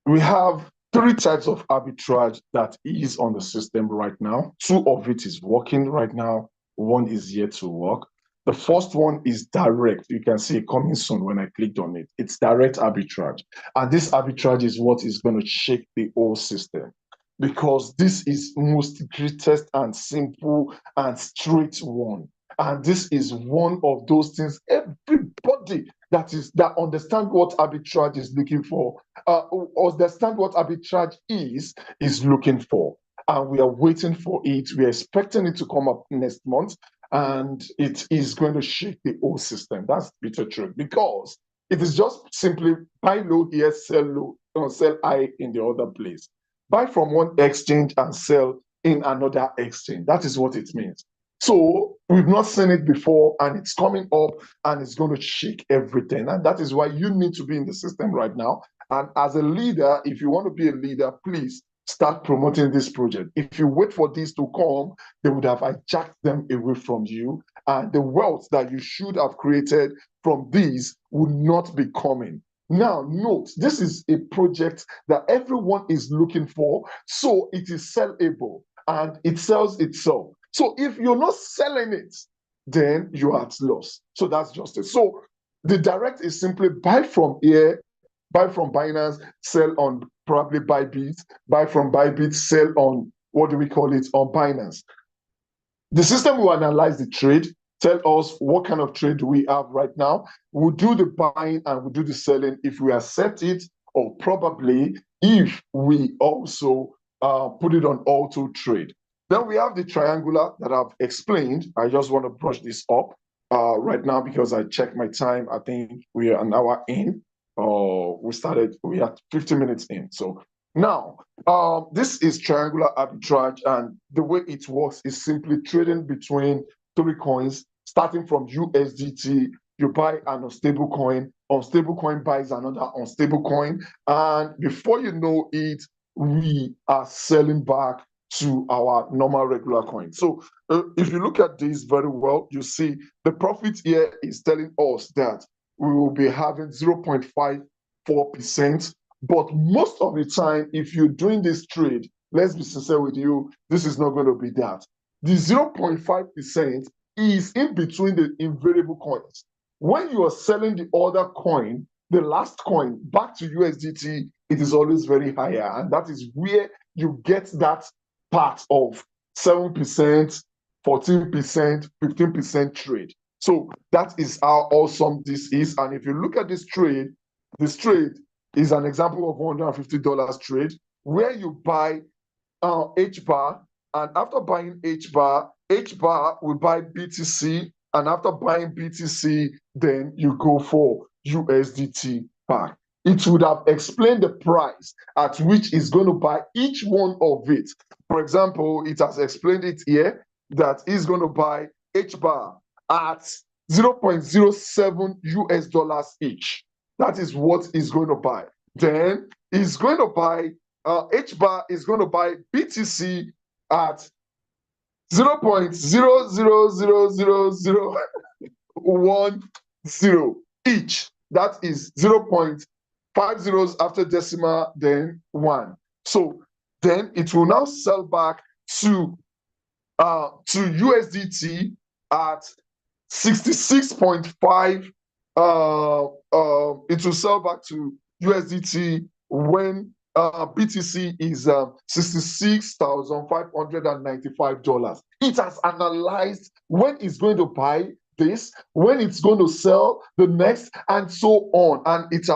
We have 3 types of arbitrage that is on the system right now. 2 of it is working right now. 1 is yet to work. The first one is direct. You can see it coming soon when I clicked on it. It's direct arbitrage. And this arbitrage is what is going to shake the whole system, because this is most greatest and simple and straight one. And this is one of those things everybody that understand what arbitrage is looking for, understand what arbitrage is looking for. And we are waiting for it. We are expecting it to come up next month, and it is going to shake the whole system. That's bitter truth, because it is just simply buy low here, sell low, or sell high in the other place. Buy from one exchange and sell in another exchange. That is what it means. So we've not seen it before, and it's coming up, and it's going to shake everything. And that is why you need to be in the system right now. And as a leader, if you want to be a leader, please start promoting this project. If you wait for this to come, they would have hijacked them away from you, and the wealth that you should have created from these would not be coming. Now, note, this is a project that everyone is looking for, so it is sellable, and it sells itself. So if you're not selling it, then you are at loss. So that's just it. So the direct is simply buy from here, buy from Binance, sell on probably Bybit, buy from Bybit, sell on, what do we call it, on Binance. The system will analyze the trade. tell us what kind of trade we have right now. We'll do the buying and we'll do the selling if we accept it, or probably if we also put it on auto trade. Then we have the triangular that I've explained. I just want to brush this up right now because I checked my time. I think we are an hour in. We are 50 minutes in. So now, this is triangular arbitrage, and the way it works is simply trading between three coins, starting from USDT. You buy an unstable coin buys another unstable coin, and before you know it, we are selling back to our normal regular coin. So if you look at this very well, you see the profit here is telling us that we will be having 0.54%. But most of the time, if you're doing this trade, let's be sincere with you, this is not going to be that. The 0.5% is in between the invariable coins. When you are selling the other coin, the last coin back to USDT, it is always very higher. And that is where you get that part of 7%, 14%, 15% trade. So that is how awesome this is. And if you look at this trade is an example of $150 trade where you buy H bar, and after buying H bar will buy BTC, and after buying BTC, then you go for USDT back. It would have explained the price at which it's going to buy each one of it. For example, it has explained it here that it's going to buy H bar at 0.07 US dollars each. That is what he's going to buy. Then he's going to buy H bar is going to buy BTC at 0.000010 each. That is 0.5 zeros after decimal, then 1. So then it will now sell back to USDT at 66.5. It will sell back to USDT when BTC is $66,595. It has analyzed when it's going to buy this, when it's going to sell the next, and so on. And it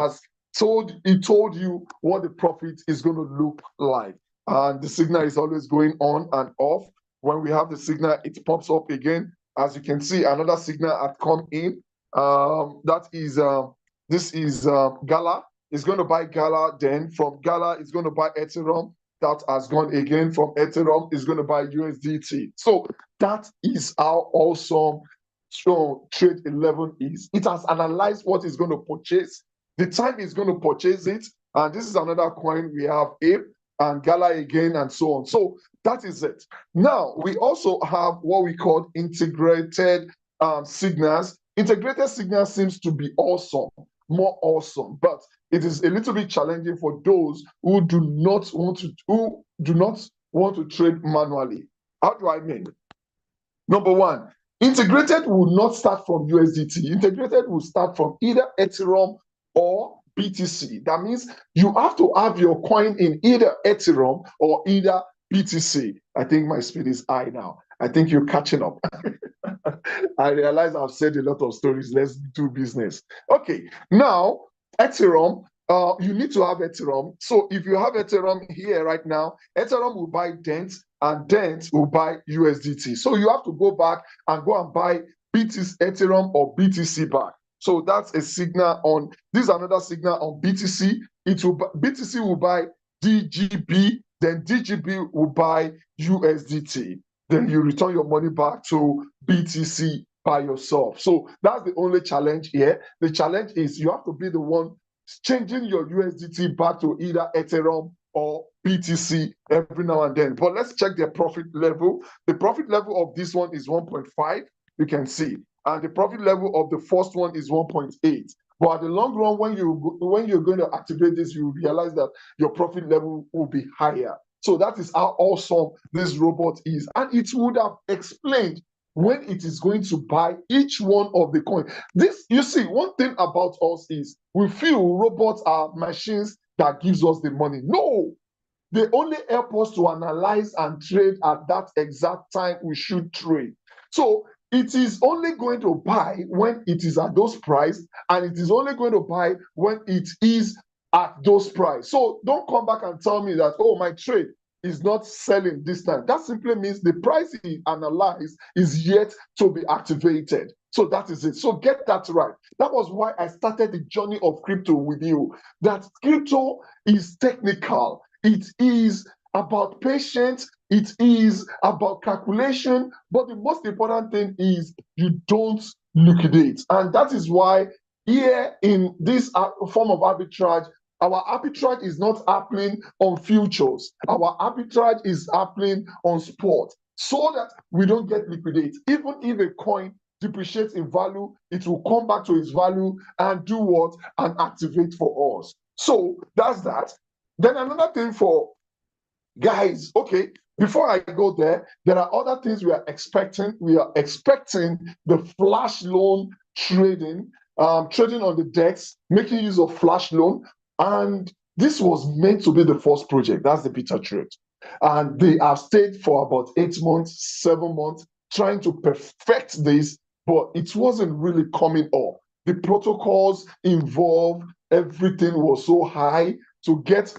told you what the profit is going to look like. And the signal is always going on and off. When we have the signal, it pops up again. As you can see, another signal had come in. This is Gala. It's going to buy Gala. Then from Gala, it's going to buy Ethereum. That has gone again. From Ethereum, it's going to buy USDT. So that is how awesome Trade11 is. It has analyzed what it's going to purchase, the time it's going to purchase it. And this is another coin. We have Ape and Gala again, and so on. So that is it. Now, we also have what we call integrated signals. Integrated signals seems to be awesome, more awesome, but it is a little bit challenging for those who do not want to trade manually. How do I mean? Number one, integrated will not start from USDT. Integrated will start from either Ethereum or BTC. That means you have to have your coin in either Ethereum or either BTC. I think my speed is high now. I think you're catching up. I realize I've said a lot of stories. Let's do business. Okay, now Ethereum, you need to have Ethereum. So if you have Ethereum here right now, Ethereum will buy Dent, and Dent will buy USDT. So you have to go back and buy BTC, Ethereum or BTC back. So that's a signal on, this is another signal on BTC. BTC will buy DGB, then DGB will buy USDT. Then you return your money back to BTC by yourself. So that's the only challenge here. The challenge is you have to be the one changing your USDT back to either Ethereum or BTC every now and then. But let's check their profit level. The profit level of this one is 1.5, you can see. And the profit level of the first one is 1.8. But at the long run, when you're going to activate this, you realize that your profit level will be higher. So that is how awesome this robot is. And it would have explained when it is going to buy each one of the coins. This, you see, one thing about us is we feel robots are machines that gives us the money. No, they only help us to analyze and trade at that exact time we should trade. So it is only going to buy when it is at those price, and it is only going to buy when it is at those price. So don't come back and tell me that, oh, my trade is not selling this time. That simply means the price he analyzed is yet to be activated. So that is it. So get that right. That was why I started the journey of crypto with you. That crypto is technical. It is about patience. It is about calculation. But the most important thing is you don't liquidate. And that is why here in this form of arbitrage, our arbitrage is not happening on futures. Our arbitrage is happening on spot, so that we don't get liquidate. Even if a coin depreciates in value, it will come back to its value and do what? And activate for us. So that's that. Then another thing for guys, okay, before I go there, there are other things we are expecting. We are expecting the flash loan trading, trading on the DEX, making use of flash loan. And this was meant to be the first project. That's the beta trade. And they have stayed for about 8 months, 7 months, trying to perfect this, but it wasn't really coming up. The protocols involved, everything was so high to get,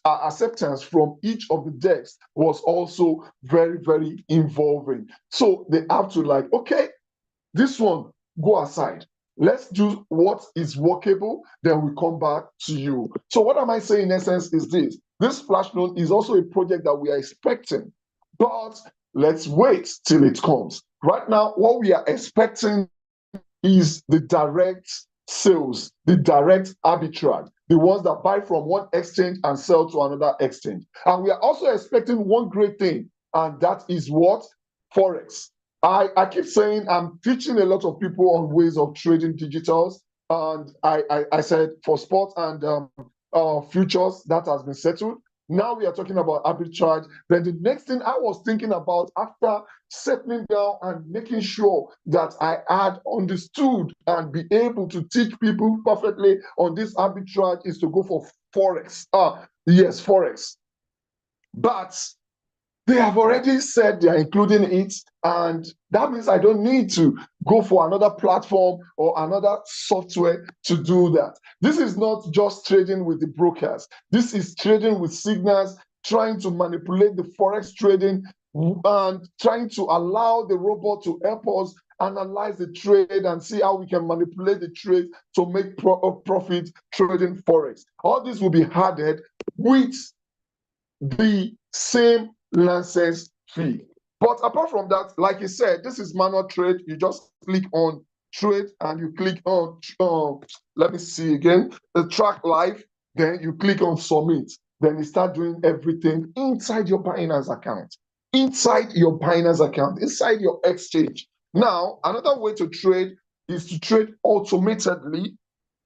acceptance from each of the decks was also very, very involving. So they have to like, okay, this one, go aside. Let's do what is workable, then we come back to you. So what am I saying in essence is this. This flash loan is also a project that we are expecting, but let's wait till it comes. Right now, what we are expecting is the direct sales, the direct arbitrage, the ones that buy from one exchange and sell to another exchange. And we are also expecting one great thing, and that is what? Forex. I keep saying I'm teaching a lot of people on ways of trading digitals, and I said for spot and futures, that has been settled. Now we are talking about arbitrage. Then the next thing I was thinking about after settling down and making sure that I had understood and be able to teach people perfectly on this arbitrage is to go for Forex. Yes, Forex. But they have already said they are including it, and that means I don't need to go for another platform or another software to do that. This is not just trading with the brokers. This is trading with signals, trying to manipulate the Forex trading and trying to allow the robot to help us analyze the trade and see how we can manipulate the trade to make profit trading Forex. All this will be added with the same license fee. But apart from that, like you said, this is manual trade. You just click on trade and you click on, let me see again, the track live. Then you click on submit. Then you start doing everything inside your Binance account, inside your Binance account, inside your exchange. Now, another way to trade is to trade automatedly.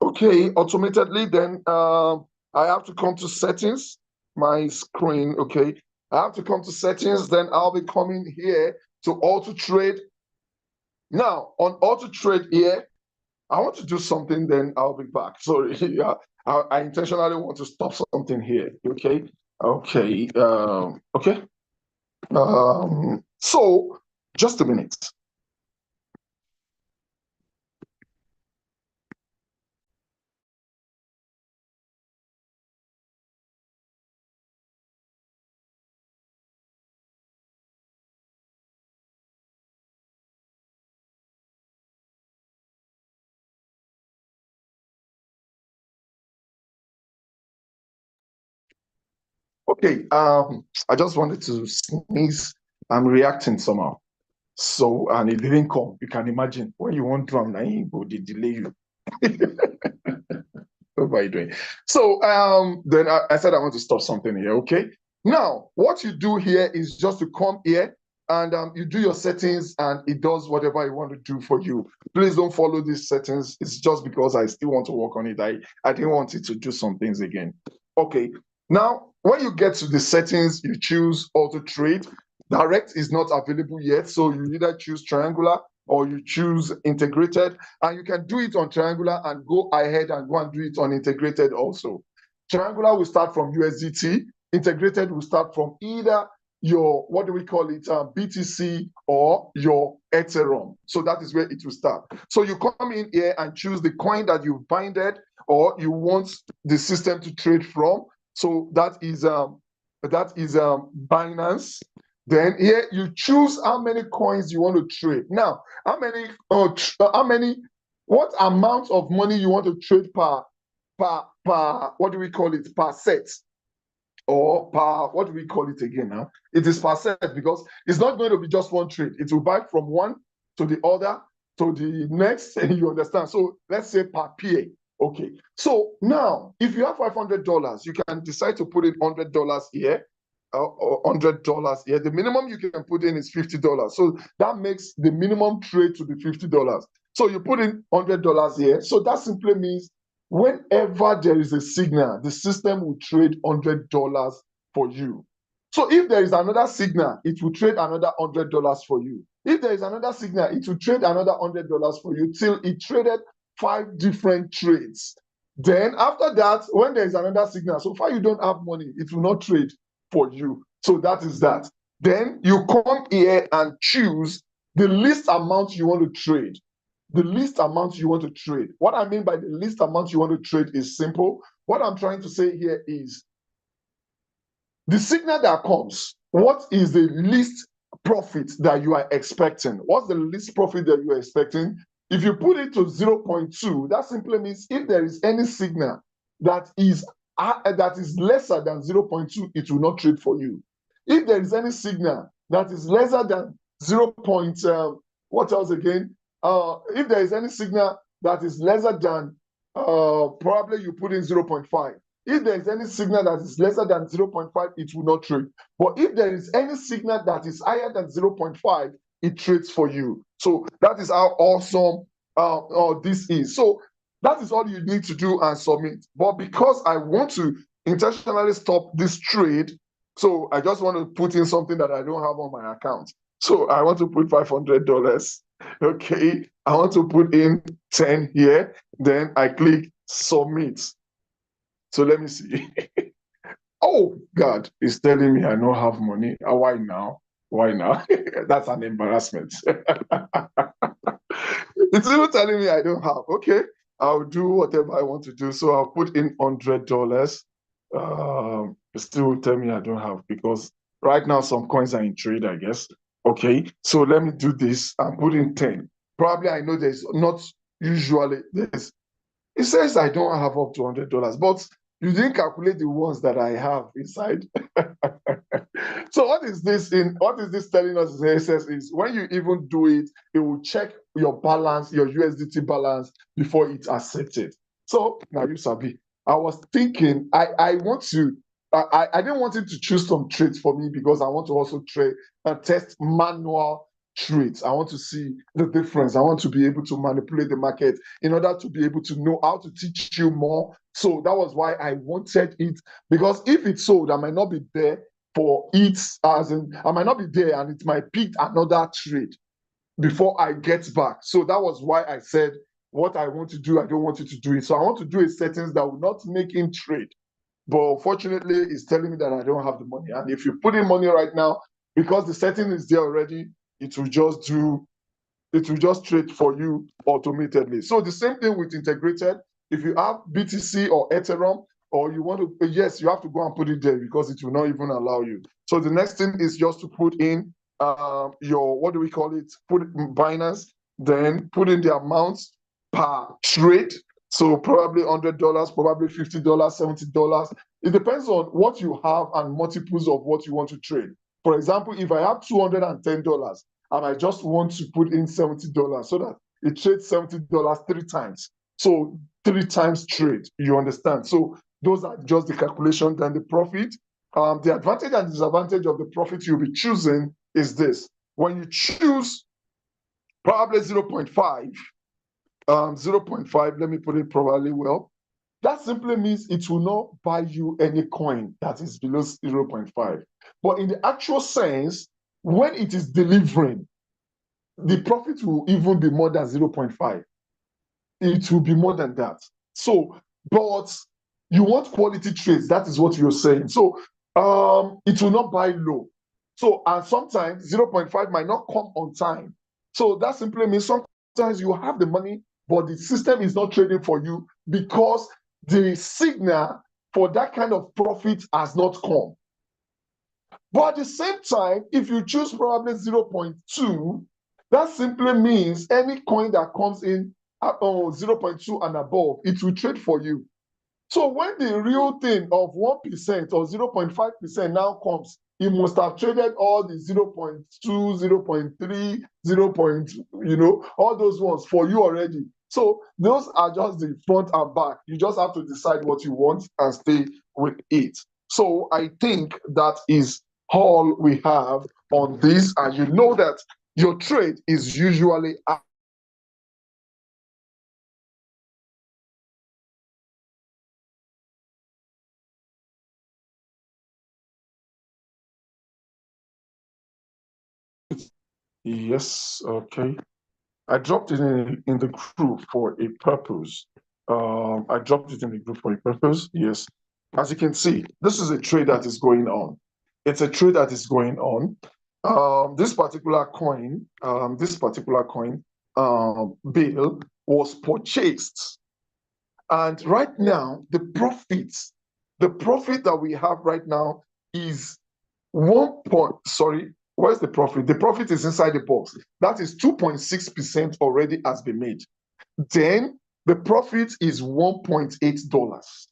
Okay, automatedly. Then I have to come to settings, my screen. Okay, I have to come to settings, then I'll be coming here to auto trade. Now, on auto trade here, I want to do something, then I'll be back. Sorry, yeah, I intentionally want to stop something here. Okay, okay, okay. So, just a minute. Okay, I just wanted to sneeze. I'm reacting somehow. So, and it didn't come. You can imagine when you want drum, they delay you. What are you doing? So then I said I want to stop something here. Okay. Now, what you do here is just to come here and you do your settings and it does whatever you want to do for you. Please don't follow these settings. It's just because I still want to work on it. I didn't want it to do some things again. Okay. Now, when you get to the settings, you choose auto trade. Direct is not available yet. So you either choose triangular or you choose integrated, and you can do it on triangular and go ahead and go and do it on integrated also. Triangular will start from USDT, integrated will start from either your, what do we call it, BTC or your Ethereum. So that is where it will start. So you come in here and choose the coin that you've binded or you want the system to trade from. So that is Binance. Then here you choose how many coins you want to trade. Now, what amount of money you want to trade per, what do we call it, per set? Or per, what do we call it again now? It is per set because it's not going to be just one trade. It will buy from one to the other to the next, and you understand. So let's say per pair. Okay. So now, if you have $500, you can decide to put in $100 here, or $100 here. The minimum you can put in is $50. So that makes the minimum trade to be $50. So you put in $100 here. So that simply means whenever there is a signal, the system will trade $100 for you. So if there is another signal, it will trade another $100 for you. If there is another signal, it will trade another $100 for you till it traded 5 different trades. Then after that, when there is another signal, so far you don't have money, it will not trade for you. So that is that. Then you come here and choose the least amount you want to trade. The least amount you want to trade. What I mean by the least amount you want to trade is simple. What I'm trying to say here is the signal that comes, what is the least profit that you are expecting? What's the least profit that you are expecting? If you put it to 0.2, that simply means if there is any signal that is lesser than 0.2, it will not trade for you. If there is any signal that is lesser than 0. What else again? If there is any signal that is lesser than, probably you put in 0.5. If there is any signal that is lesser than 0.5, it will not trade. But if there is any signal that is higher than 0.5, it trades for you. So that is how awesome this is. So that is all you need to do and submit. But because I want to intentionally stop this trade, so I just want to put in something that I don't have on my account. So I want to put $500. Okay, I want to put in 10 here. Then I click submit. So let me see. Oh, God, it's telling me I don't have money. Why now? Why now? That's an embarrassment. It's even telling me I don't have. Okay, I'll do whatever I want to do. So I'll put in $100. Still tell me I don't have because right now some coins are in trade, I guess. Okay, so let me do this and put in 10. Probably I know there's not usually this. It says I don't have up to $100, but you didn't calculate the ones that I have inside. So what is this telling us? It says is when you even do it, it will check your balance, your USDT balance before it's accepted. So now you sabi. I was thinking I didn't want it to choose some trades for me because I want to also trade and test manual trades. I want to see the difference. I want to be able to manipulate the market in order to be able to know how to teach you more. So that was why I wanted it, because if it's sold, I might not be there for it, as in I might not be there and it might pick another trade before I get back. So that was why I said what I want to do, I don't want you to do it. So I want to do a settings that will not make him trade. But unfortunately, it's telling me that I don't have the money. And if you put in money right now, because the setting is there already, it will just trade for you automatically. So the same thing with integrated. If you have BTC or Ethereum, or you want to, yes, you have to go and put it there because it will not even allow you. So the next thing is just to put in your, what do we call it? Put Binance, then put in the amounts per trade. So probably $100, probably $50, $70. It depends on what you have and multiples of what you want to trade. For example, if I have $210 and I just want to put in $70 so that it trades $70 3 times. So 3 times trade, you understand? So those are just the calculation. Then the profit. The advantage and disadvantage of the profit you'll be choosing is this. When you choose probably 0.5, 0.5, let me put it probably well. That simply means it will not buy you any coin that is below 0.5. But in the actual sense, when it is delivering, the profit will even be more than 0.5. It will be more than that. So, but you want quality trades. That is what you're saying. So, it will not buy low. So, and sometimes 0.5 might not come on time. So that simply means sometimes you have the money, but the system is not trading for you because the signal for that kind of profit has not come. But at the same time, if you choose probably 0.2, that simply means any coin that comes in at 0.2 and above, it will trade for you. So when the real thing of 1% or 0.5% now comes, it must have traded all the 0.2, 0.3, 0. All those ones for you already. So those are just the front and back. You just have to decide what you want and stay with it. So I think that is all we have on this. And you know that your trade is usually yes, okay. I dropped it in the group for a purpose. I dropped it in the group for a purpose. Yes. As you can see, this is a trade that is going on. It's a trade that is going on. This particular coin, bill was purchased. And right now, the profit that we have right now is where's the profit? The profit is inside the box. That is 2.6% already has been made. Then the profit is $1.8.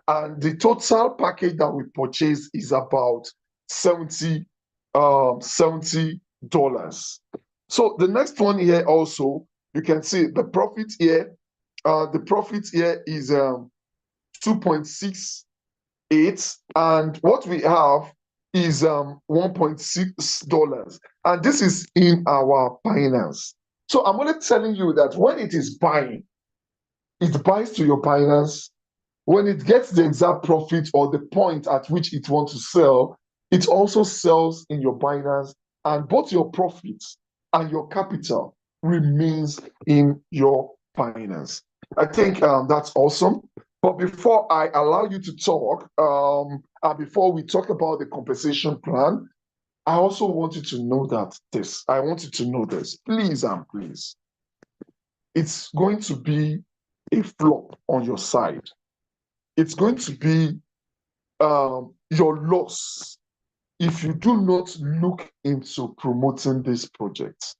And the total package that we purchased is about $70. So the next one here also, you can see the profit here. The profit here is 2.68, and what we have is $1.6, and this is in our Binance. So I'm only telling you that when it is buying, it buys to your Binance. When it gets the exact profit or the point at which it wants to sell, it also sells in your Binance, and both your profits and your capital remains in your Binance. I think that's awesome. But before I allow you to talk, and before we talk about the compensation plan, I also want you to know I want you to know this, please and please. It's going to be a flop on your side. It's going to be your loss if you do not look into promoting this project.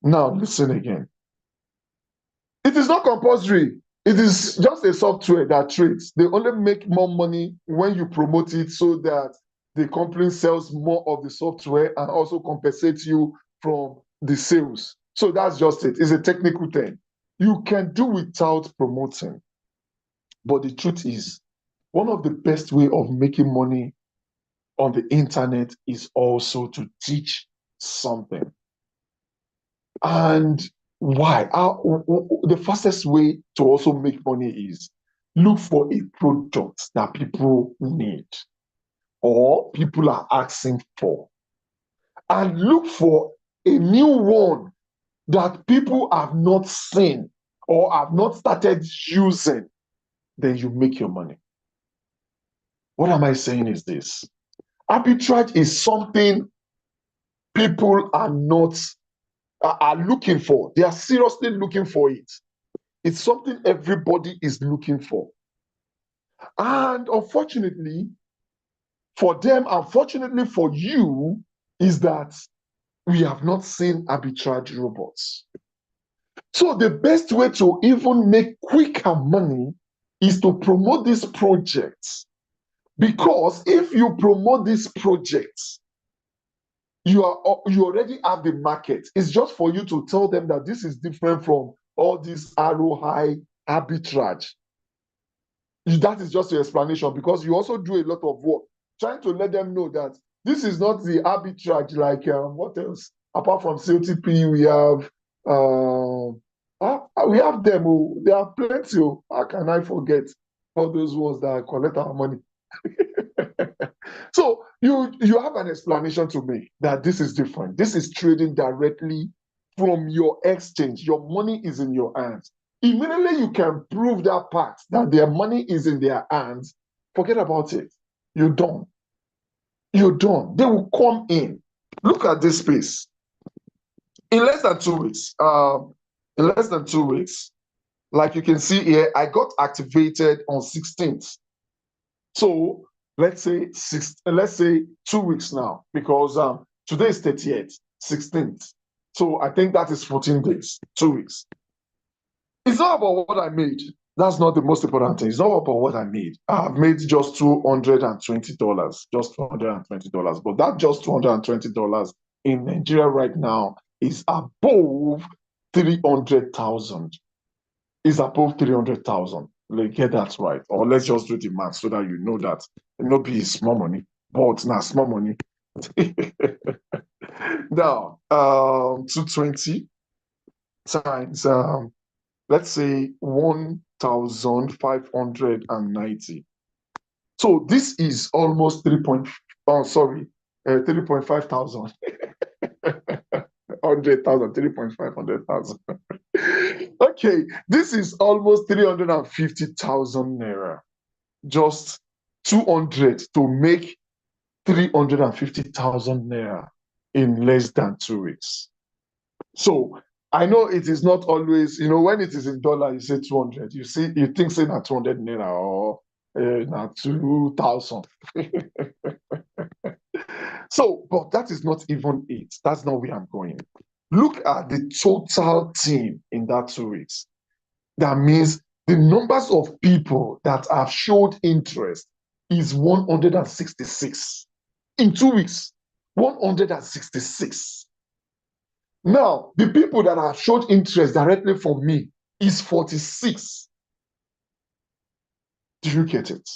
Now, listen again. It is not compulsory. It is just a software that trades. They only make more money when you promote it so that the company sells more of the software and also compensates you from the sales. So that's just it. It's a technical thing. You can do without promoting. But the truth is, one of the best way of making money on the internet is also to teach something. And why? The fastest way to also make money is look for a product that people need or people are asking for. And look for a new one that people have not seen or have not started using. Then you make your money. What am I saying is this? Arbitrage is something people are not are looking for. They are seriously looking for it. It's something everybody is looking for. And unfortunately for them, unfortunately for you, is that we have not seen arbitrage robots. So the best way to even make quicker money is to promote these projects. Because if you promote these projects, you already have the market. It's just for you to tell them that this is different from all this ROI arbitrage. That is just your explanation, because you also do a lot of work trying to let them know that this is not the arbitrage like what else apart from COTP. We have them. Oh, there are plenty. Oh, how can I forget all those ones that collect our money? So you have an explanation to make that this is different. This is trading directly from your exchange. Your money is in your hands. Immediately you can prove that part, that their money is in their hands, forget about it. You're done. You're done. They will come in. Look at this space. In less than 2 weeks, like you can see here, I got activated on 16th. So let's say 2 weeks now, because today is 30th, 16th. So I think that is 14 days, 2 weeks. It's not about what I made. That's not the most important thing. It's not about what I made. I've made just $220, just $220. But that just $220 in Nigeria right now is above 300,000. Is above 300,000. Like, get that right. Or let's just do the math so that you know that it not be small money, but now small money. Now, 220 times let's say 1,590. So this is almost 3.5 thousand. 100,000, 3,500,000. Okay, this is almost 350,000 naira. Just 200 to make 350,000 naira in less than 2 weeks. So I know it is not always, when it is in dollar, you say 200. You think say not 200 naira or not 2,000. So, but that is not even it. That's not where I'm going. Look at the total team in that 2 weeks. That means the numbers of people that have showed interest is 166 in 2 weeks. 166. Now, the people that have showed interest directly from me is 46. Do you get it?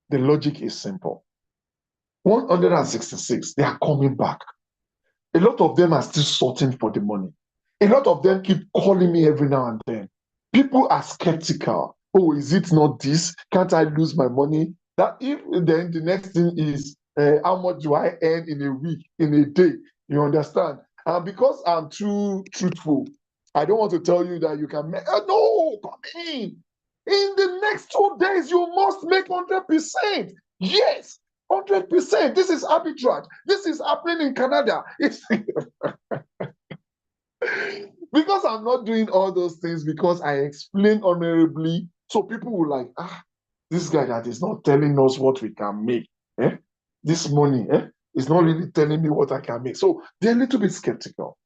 The logic is simple. 166, they are coming back. A lot of them are still sorting for the money. A lot of them keep calling me every now and then. People are skeptical. Oh, is it not this? Can't I lose my money? That if then the next thing is how much do I earn in a week, in a day? You understand? And because I'm too truthful, I don't want to tell you that you can make. No, come in. In the next 2 days, you must make 100%. Yes, 100%. This is arbitrage. This is happening in Canada. It's because I'm not doing all those things because I explain honorably. So people will like, this guy that is not telling us what we can make. This money is not really telling me what I can make. So they're a little bit skeptical.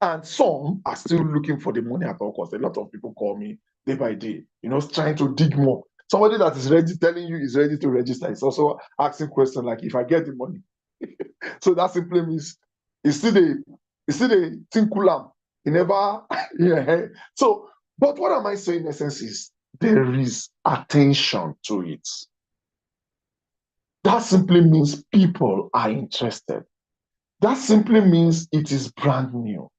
And some are still looking for the money at all costs. A lot of people call me day by day, trying to dig more. Somebody that is ready, telling you is ready to register, is also asking questions like, if I get the money. So that simply means it's still a tinkulam. He never, yeah. So, but what am I saying in essence is there is attention to it. That simply means people are interested. That simply means it is brand new.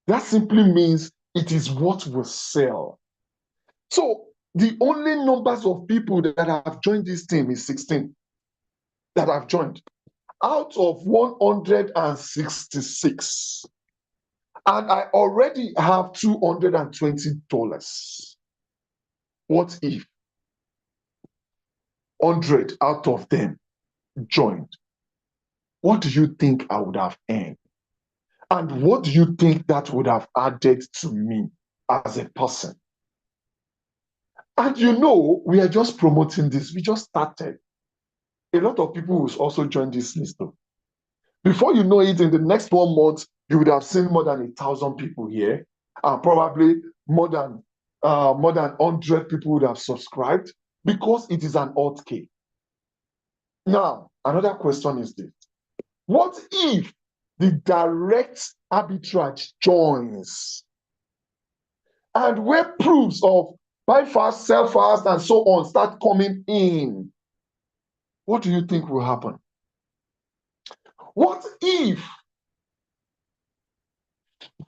That simply means it is what will sell. So the only numbers of people that have joined this team is 16 that have joined out of 166. And I already have $220. What if 100 out of them joined? What do you think I would have earned? And what do you think that would have added to me as a person? And we are just promoting this. We just started. A lot of people will also join this list. Before you know it, in the next 1 month, you would have seen more than 1,000 people here, and probably more than 100 people would have subscribed because it is an alt key. Now, another question is this: what if the direct arbitrage joins, and where proofs of buy fast, sell fast, and so on start coming in? What do you think will happen? What if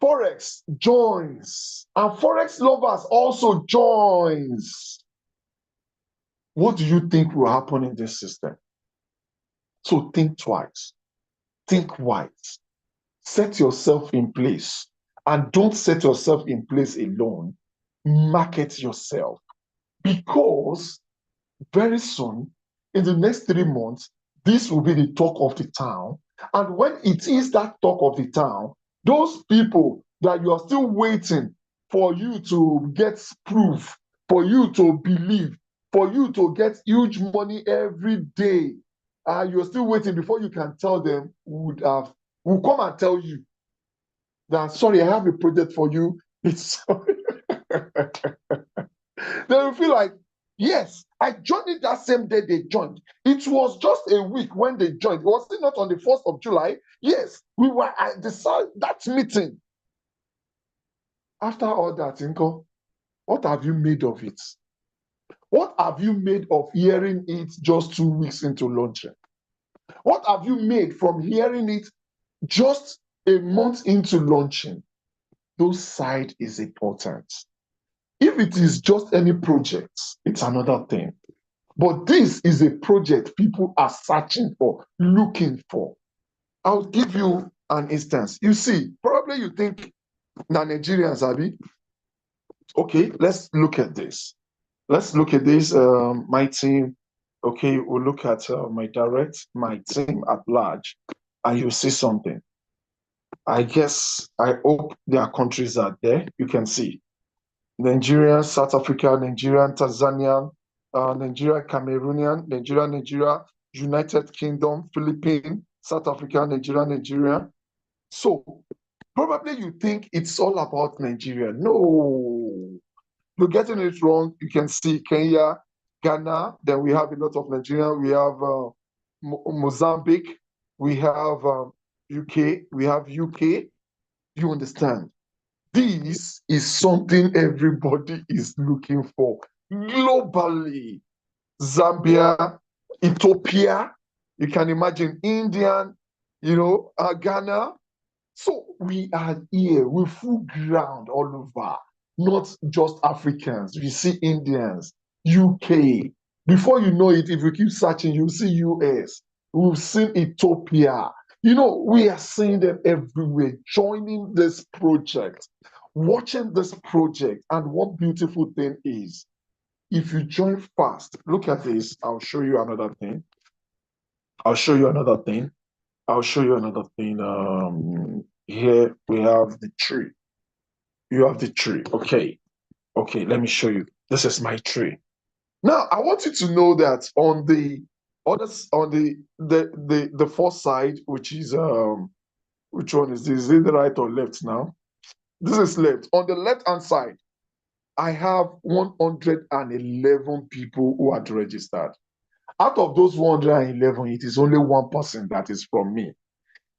Forex joins and Forex lovers also joins? What do you think will happen in this system? So think twice, think wise, set yourself in place, and don't set yourself in place alone. Market yourself, because very soon, in the next 3 months, this will be the talk of the town, And when it is that talk of the town, those people that you are still waiting for you to get proof, for you to believe, for you to get huge money every day, you're still waiting before you can tell them, will come and tell you that, sorry, I have a project for you. It's they will feel like, yes, I joined it that same day they joined. It was just a week when they joined. Was it not on the 1st of July? Yes, we were at that meeting. After all that, Inko, what have you made of it? What have you made of hearing it just 2 weeks into launching? What have you made from hearing it just a month into launching? Those side is important. If it is just any project, it's another thing. But this is a project people are searching for, looking for. I'll give you an instance. You see, probably you think, now Nigerians, Abi. Okay, let's look at this. Let's look at this. My team. Okay, we'll look at my team at large, and you'll see something. I hope their countries are there. You can see Nigeria, South Africa, Nigeria, Tanzania, Nigeria, Cameroonian, Nigeria, United Kingdom, Philippines, South Africa, Nigeria. So probably you think it's all about Nigeria. No, you're getting it wrong. You can see Kenya, Ghana, then we have a lot of Nigeria. We have Mozambique, we have UK, we have UK. You understand? This is something everybody is looking for globally. Zambia, Ethiopia, you can imagine Indian, Ghana. So we are here with full ground all over, not just Africans. We see Indians, UK. Before you know it, if you keep searching, you'll see US. We've seen Ethiopia. We are seeing them everywhere, joining this project, watching this project. And one beautiful thing is, if you join fast, look at this. I'll show you another thing. Here we have the tree. You have the tree. Okay, let me show you. This is my tree. Now, I want you to know that on the first side, which is which one is this? Is it the right or left now? This is left. On the left-hand side, I have 111 people who are registered. Out of those 111, it is only one person that is from me.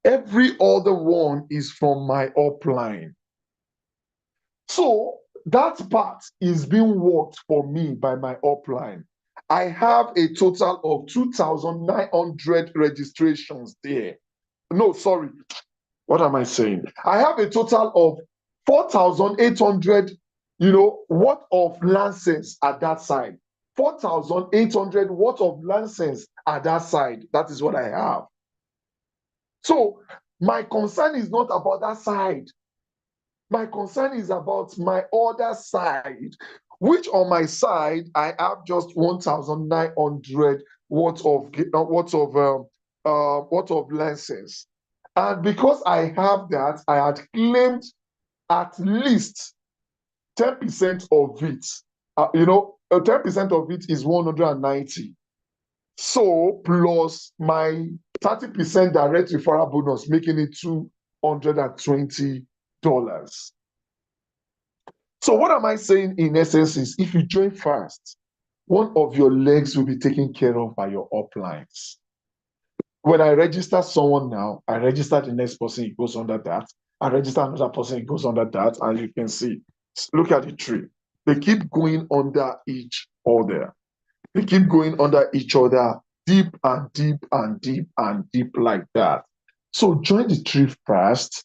Every other one is from my upline. So that part is being worked for me by my upline. I have a total of 2,900 registrations there. No, sorry. What am I saying? I have a total of 4,800, worth of license at that side. 4,800 worth of license at that side. That is what I have. So my concern is not about that side. My concern is about my other side, which on my side, I have just 1,900 worth of license. And because I have that, I had claimed at least 10% of it. 10% of it is 190. So plus my 30% direct referral bonus, making it $220. So what am I saying in essence is, if you join fast, one of your legs will be taken care of by your uplines. When I register someone now, I register the next person, it goes under that. I register another person, it goes under that. And you can see, look at the tree. They keep going under each other. They keep going under each other, deep and deep and deep and deep like that. So join the tree fast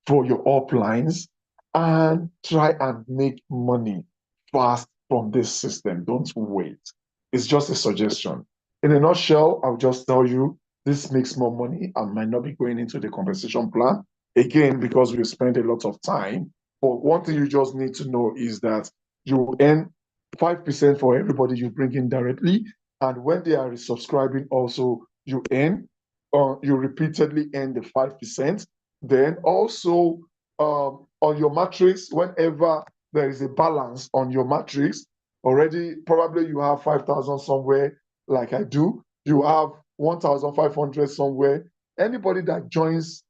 for your uplines and try and make money fast from this system. Don't wait. It's just a suggestion. In a nutshell, I'll just tell you, this makes more money. I might not be going into the compensation plan again because we spent a lot of time. But one thing you just need to know is that you earn 5% for everybody you bring in directly. And when they are resubscribing also, you earn you repeatedly earn the 5%. Then also on your matrix, whenever there is a balance on your matrix, already probably you have 5,000 somewhere, like I do. You have 1,500 somewhere. Anybody that joins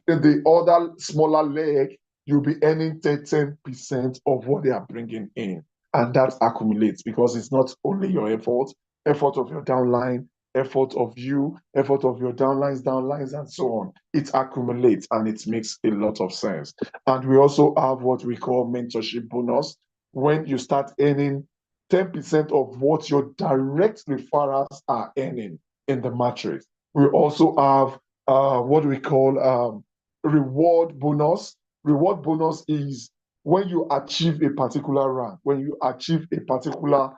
the other smaller leg, you'll be earning 10% of what they are bringing in. And that accumulates because it's not only your effort of your downline, effort of you, effort of your downlines, and so on. It accumulates and it makes a lot of sense. And we also have what we call mentorship bonus. When you start earning 10% of what your direct referrals are earning in the matrix. We also have what we call reward bonus. Reward bonus is when you achieve a particular rank, when you achieve a particular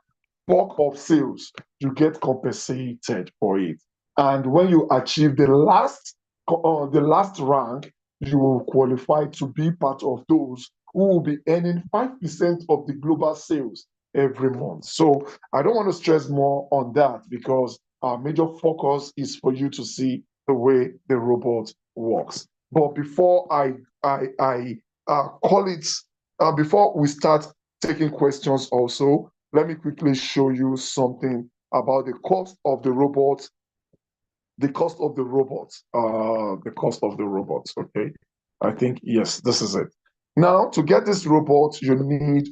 bulk of sales, you get compensated for it. And when you achieve the last rank, you will qualify to be part of those who will be earning 5% of the global sales every month. So I don't want to stress more on that because our major focus is for you to see the way the robot works. But before I call it, before we start taking questions also, let me quickly show you something about the cost of the robot. The cost of the robot. Okay, I think yes, this is it. Now to get this robot, you need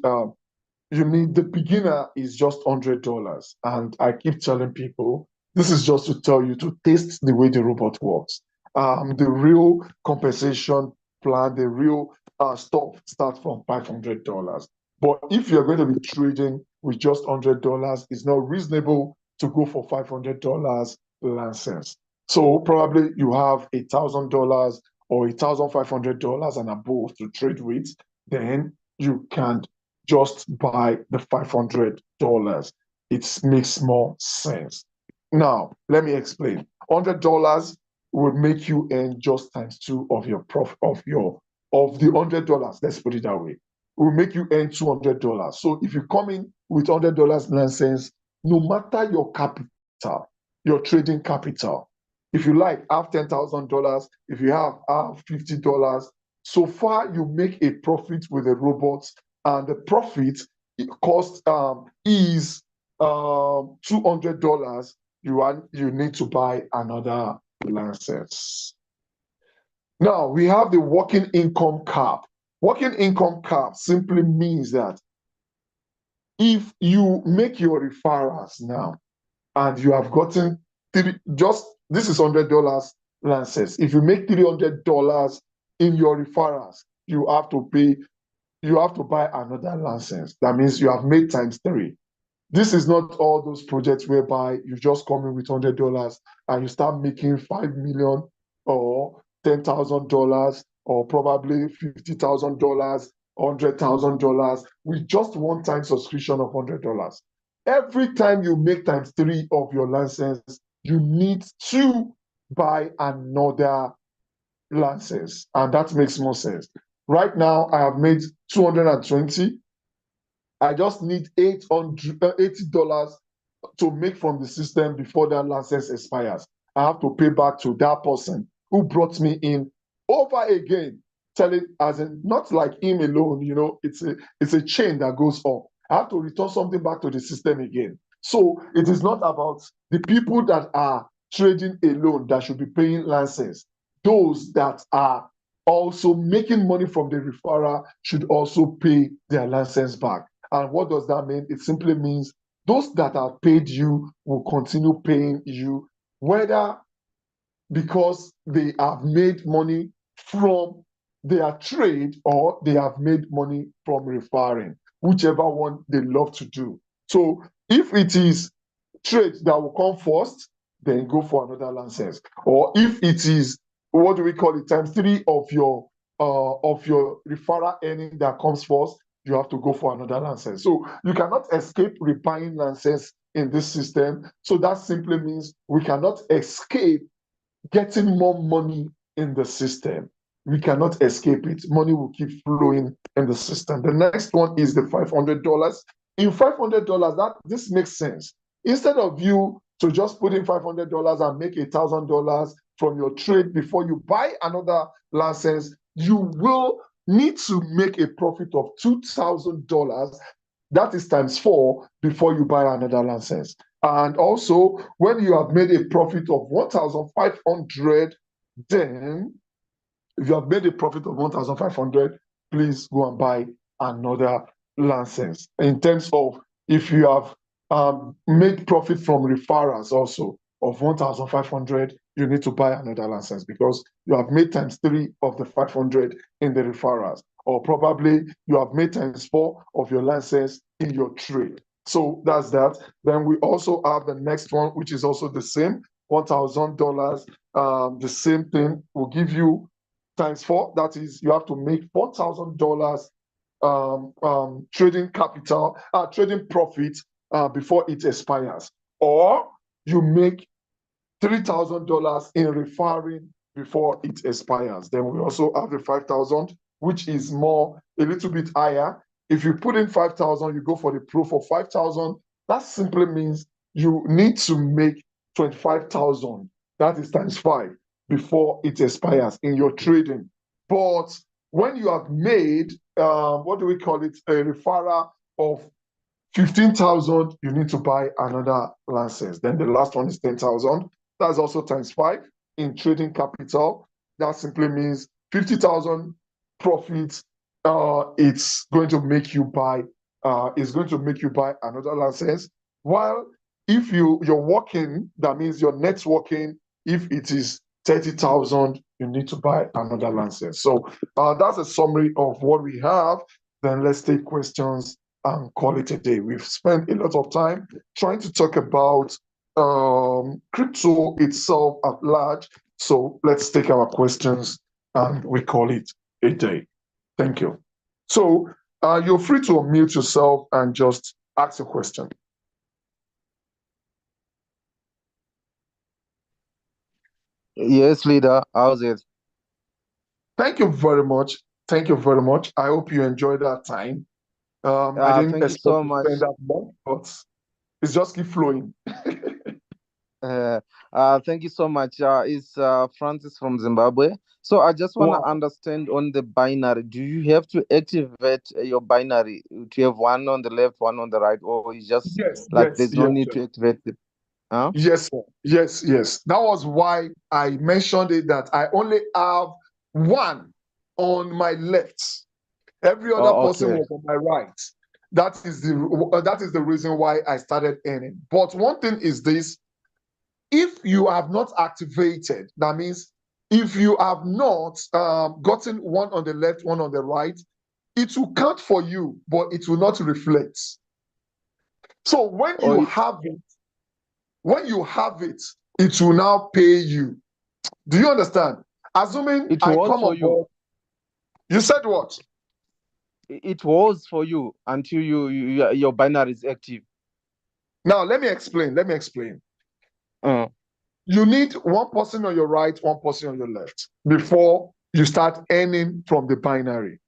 the beginner is just $100, and I keep telling people this is just to tell you to taste the way the robot works. The real compensation plan, the real stuff starts from $500. But if you're going to be trading with just $100, it's not reasonable to go for $500 license. So probably you have $1,000 or $1,500 and above to trade with, then you can just buy the $500. It makes more sense. Now, let me explain. $100 will make you earn just times two of your profit of the $100. Let's put it that way. It will make you earn $200. So if you come in with $100 license, no matter your capital, your trading capital, if you like, have $10,000, if you have $50, so far you make a profit with the robots, and the profit cost is $200. You need to buy another license. Now we have the working income cap. Working income cap simply means that if you make your referrals now and you have gotten this is $100 license. If you make $300 in your referrals, you have to buy another license. That means you have made times three. This is not all those projects whereby you just come in with $100 and you start making 5 million or $10,000 or probably $50,000, $100,000 with just one time subscription of $100. Every time you make times three of your license, you need to buy another license, and that makes more sense. Right now, I have made 220. I just need $80 to make from the system before that license expires. I have to pay back to that person who brought me in over again, telling as in not like him alone, it's a chain that goes up. I have to return something back to the system again. So it is not about the people that are trading alone that should be paying license. Those that are also making money from the referral should also pay their license back. And what does that mean? It simply means those that have paid you will continue paying you, whether because they have made money from their trade or they have made money from referring, whichever one they love to do. So if it is trade that will come first, then go for another license. Or if it is, what do we call it, times three of your referral earning that comes first, you have to go for another license. So you cannot escape rebuying license in this system. So that simply means we cannot escape getting more money in the system. We cannot escape it. Money will keep flowing in the system. The next one is the $500. In $500, this makes sense. Instead of you So just put in $500 and make $1,000 from your trade before you buy another license. You will need to make a profit of $2,000. That is times 4 before you buy another license. And also, when you have made a profit of 1,500, then if you have made a profit of 1,500, please go and buy another license. In terms of if you have made profit from referrals also of 1,500, you need to buy another license because you have made times 3 of the 500 in the referrals, or probably you have made times 4 of your license in your trade. So that's that. Then we also have the next one, which is also the same, $1,000. The same thing will give you times 4. That is, you have to make $4,000 trading capital, trading profit before it expires, or you make $3,000 in referring before it expires. Then we also have the 5,000, which is more, a little bit higher. If you put in 5,000, you go for the proof of 5,000. That simply means you need to make 25,000. That is times 5 before it expires in your trading. But when you have made, what do we call it, a referral of 15,000, you need to buy another license. Then the last one is 10,000. That's also times 5 in trading capital. That simply means 50,000 profits. It's going to make you buy. Another license. While if you're working, that means your net's working. If it is 30,000, you need to buy another license. So that's a summary of what we have. Then let's take questions and call it a day. We've spent a lot of time trying to talk about crypto itself at large. So let's take our questions and we call it a day. Thank you. So you're free to unmute yourself and just ask a question. Yes, leader. How's it? Thank you very much. Thank you very much. I hope you enjoyed that time. I didn't Thank you expect so to much. spend that long, but it's just keep flowing. Thank you so much. It's Francis from Zimbabwe. So I just want to Wow. understand on the binary. Do you have to activate your binary to have one on the left, one on the right, or is just Yes, like yes, there's no yes, need yes. to activate it? Huh? Yes, sir. Yes, yes. That was why I mentioned it that I only have one on my left. Every other Oh, person okay. was on my right. That is the reason why I started earning. But one thing is this: if you have not activated, that means if you have not gotten one on the left, one on the right, it will count for you, but it will not reflect. So when Or you have it, it will now pay you. Do you understand? Assuming it I was come for on you. board, you said what? It was for you until your binary is active. Now let me explain. Uh, You need one person on your right, one person on your left before you start earning from the binary.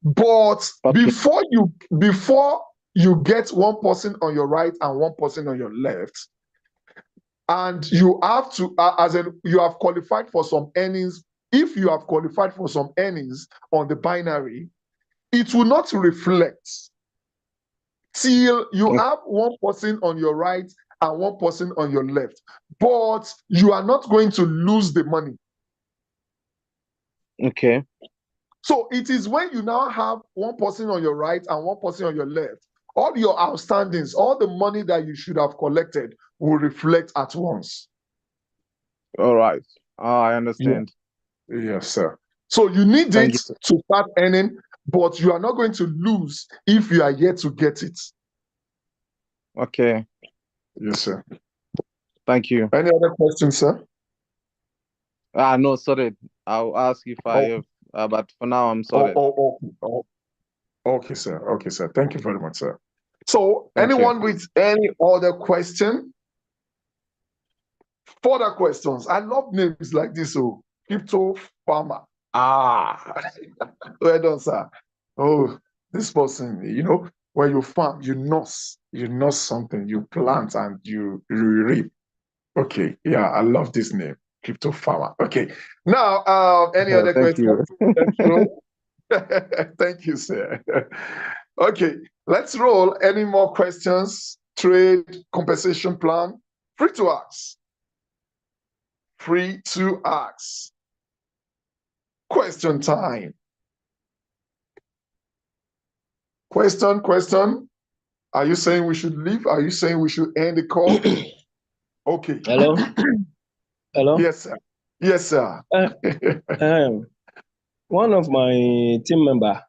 But okay. before you get one person on your right and one person on your left, and you have to, you have qualified for some earnings. If you have qualified for some earnings on the binary, it will not reflect till you have one person on your right and one person on your left. But you are not going to lose the money. Okay. So it is when you now have one person on your right and one person on your left, all your outstandings, all the money that you should have collected will reflect at once. All right. I understand. Yes, sir. So you need Thank it you. to start earning, but you are not going to lose if you are yet to get it. Okay. Yes, sir. Thank you. Any other questions, sir? No, sorry. I'll ask if I have, but for now, I'm sorry. Okay, sir. Okay, sir. Thank you very much, sir. So, Thank you. anyone with any other question? Further questions? I love names like this. Oh, crypto farmer. Well done, sir. Oh, this person, When you farm, you nurse something, you plant and you reap. Okay, yeah, I love this name, crypto farmer. Okay, now any other Thank you. questions? Let's roll. Thank you, sir. Okay, let's roll. Any more questions? Trade compensation plan? Free to ask. Free to ask. Question time. Question. Are you saying we should leave? Are you saying we should end the call? Okay. Hello? Hello? Yes, sir. Yes, sir. One of my team member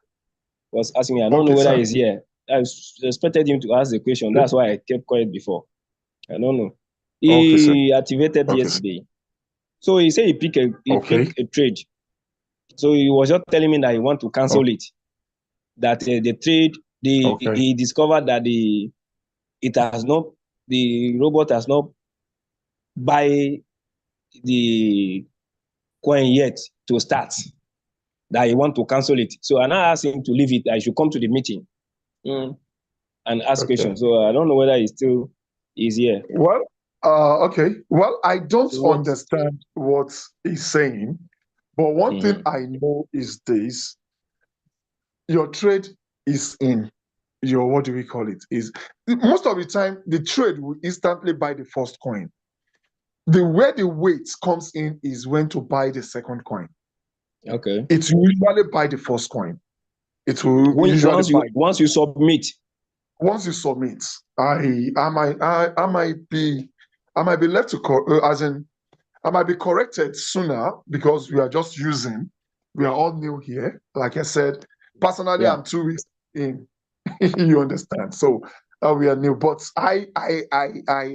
was asking me, I don't know Okay, whether sir. he's here. I expected him to ask the question. That's why I kept quiet before. I don't know. Okay, sir. He activated Okay, sir. yesterday. So he said he picked Okay. a trade. So he was just telling me that he want to cancel it. That the trade, Okay. he discovered that the robot has not buy the coin yet to start. That he want to cancel it. So I now asked him to leave it. I should come to the meeting and ask Okay. questions. So I don't know whether he still is here. Well, okay. Well, I don't So what? understand what he's saying, but one thing I know is this: your trade is in your, what do we call it? Is most of the time the trade will instantly buy the first coin. Where the weight comes in is when to buy the second coin. Okay. It will usually buy the first coin. It will usually buy. Once you submit. Once you submit, I might be left to as in I might be corrected sooner because we are all new here. Like I said, personally, Yeah. I'm 2 weeks in. You understand? So we are new, but I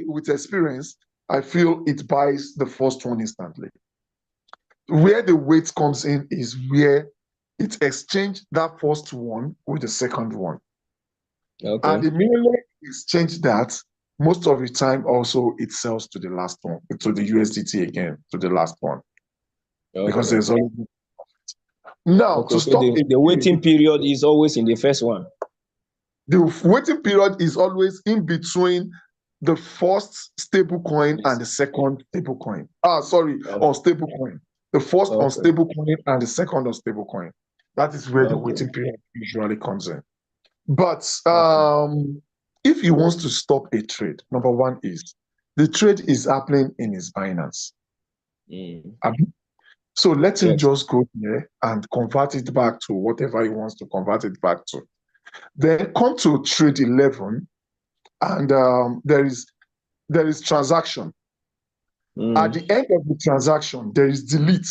with experience, I feel it buys the first one instantly. Where the weight comes in is where it exchanged that first one with the second one. Okay. And immediately exchange that, most of the time also it sells to the last one, to the USDT again, to the last one. Okay. Because there's always now Okay, to so stop the waiting period is always in the first one. the waiting period is always in between the first stable coin and the second stable coin. Unstable coin. The first unstable coin and the second unstable coin. That is where the waiting period usually comes in. But if he wants to stop a trade, number one is the trade is happening in his Binance. So let him just go there and convert it back to whatever he wants to convert it back to. Then come to Trade11, and there is transaction. At the end of the transaction, there is delete.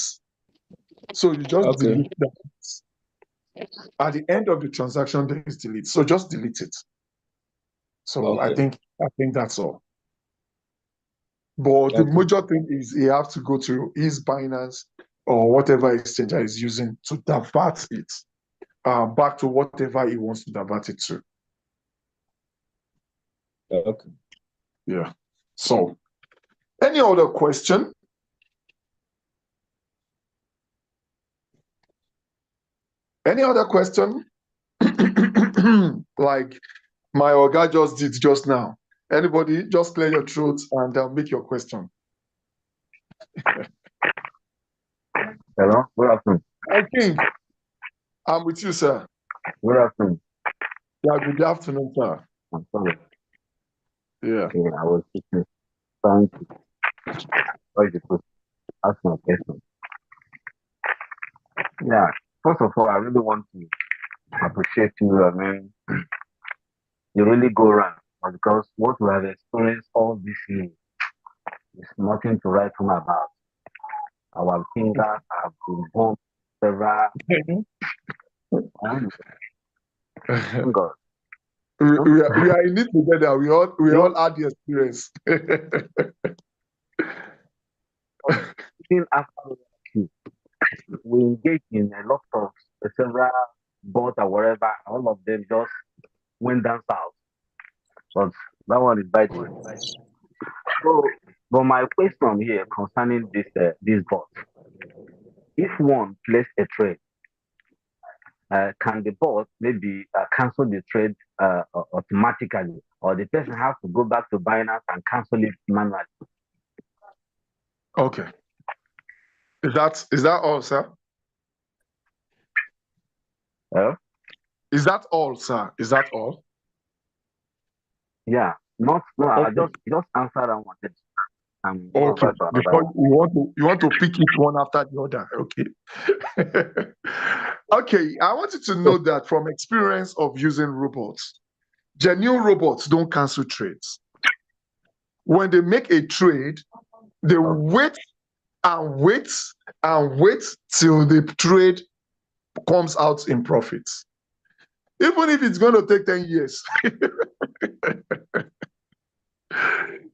So you just delete that. At the end of the transaction, there is delete. So just delete it. So I think that's all. But the major thing is he has to go to his Binance or whatever exchange he's using to divert it back to whatever he wants to divert it to. Okay. Yeah. So, any other question? Any other question? Like my Oga just did just now. Anybody, just clear your throat and make your question. Hello, good afternoon. I think I'm with you, sir. Good afternoon. Yeah, good afternoon, sir. I'm sorry. Yeah. Okay, I was trying to ask my question. Yeah, first of all, I really want to appreciate you. I mean, you really go around because what we have experienced all this year is nothing to write home about. Our fingers have been born several. God. We are in it together. We all had the experience. Even after we engage in a lot of several bots or whatever, all of them just went down south. But that one is by the way. So, but my question here concerning this bot, if one place a trade can the bot maybe cancel the trade automatically, or the person has to go back to Binance and cancel it manually? Okay. Is that all, sir? Is that all, sir? Is that all? Yeah, no, I Okay. just answer that one. And go Okay. over to another Before one. you want to pick it one after the other. Okay. Okay. I want you to know that from experience of using robots, genuine robots don't cancel trades. When they make a trade, they wait and wait and wait till the trade comes out in profits. Even if it's going to take 10 years.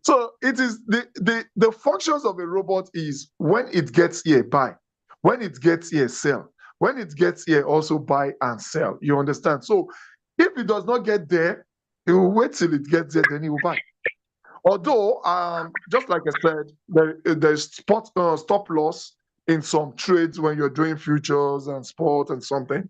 So it is the functions of a robot is when it gets here, buy. When it gets here, sell. When it gets here, also buy and sell. You understand? So if it does not get there, it will wait till it gets there, then it will buy. Although, just like I said, there's stop loss in some trades when you're doing futures and sport and something.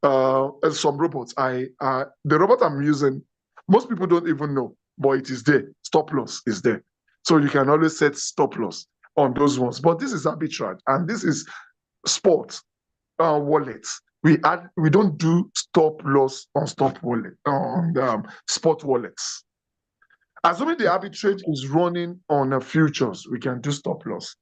And some robots, the robot I'm using, most people don't even know, but it is there. Stop loss is there, so you can always set stop loss on those ones. But this is arbitrage, and this is sport wallets. We don't do stop loss on stop wallet on spot wallets. Assuming the arbitrage is running on futures, we can do stop loss.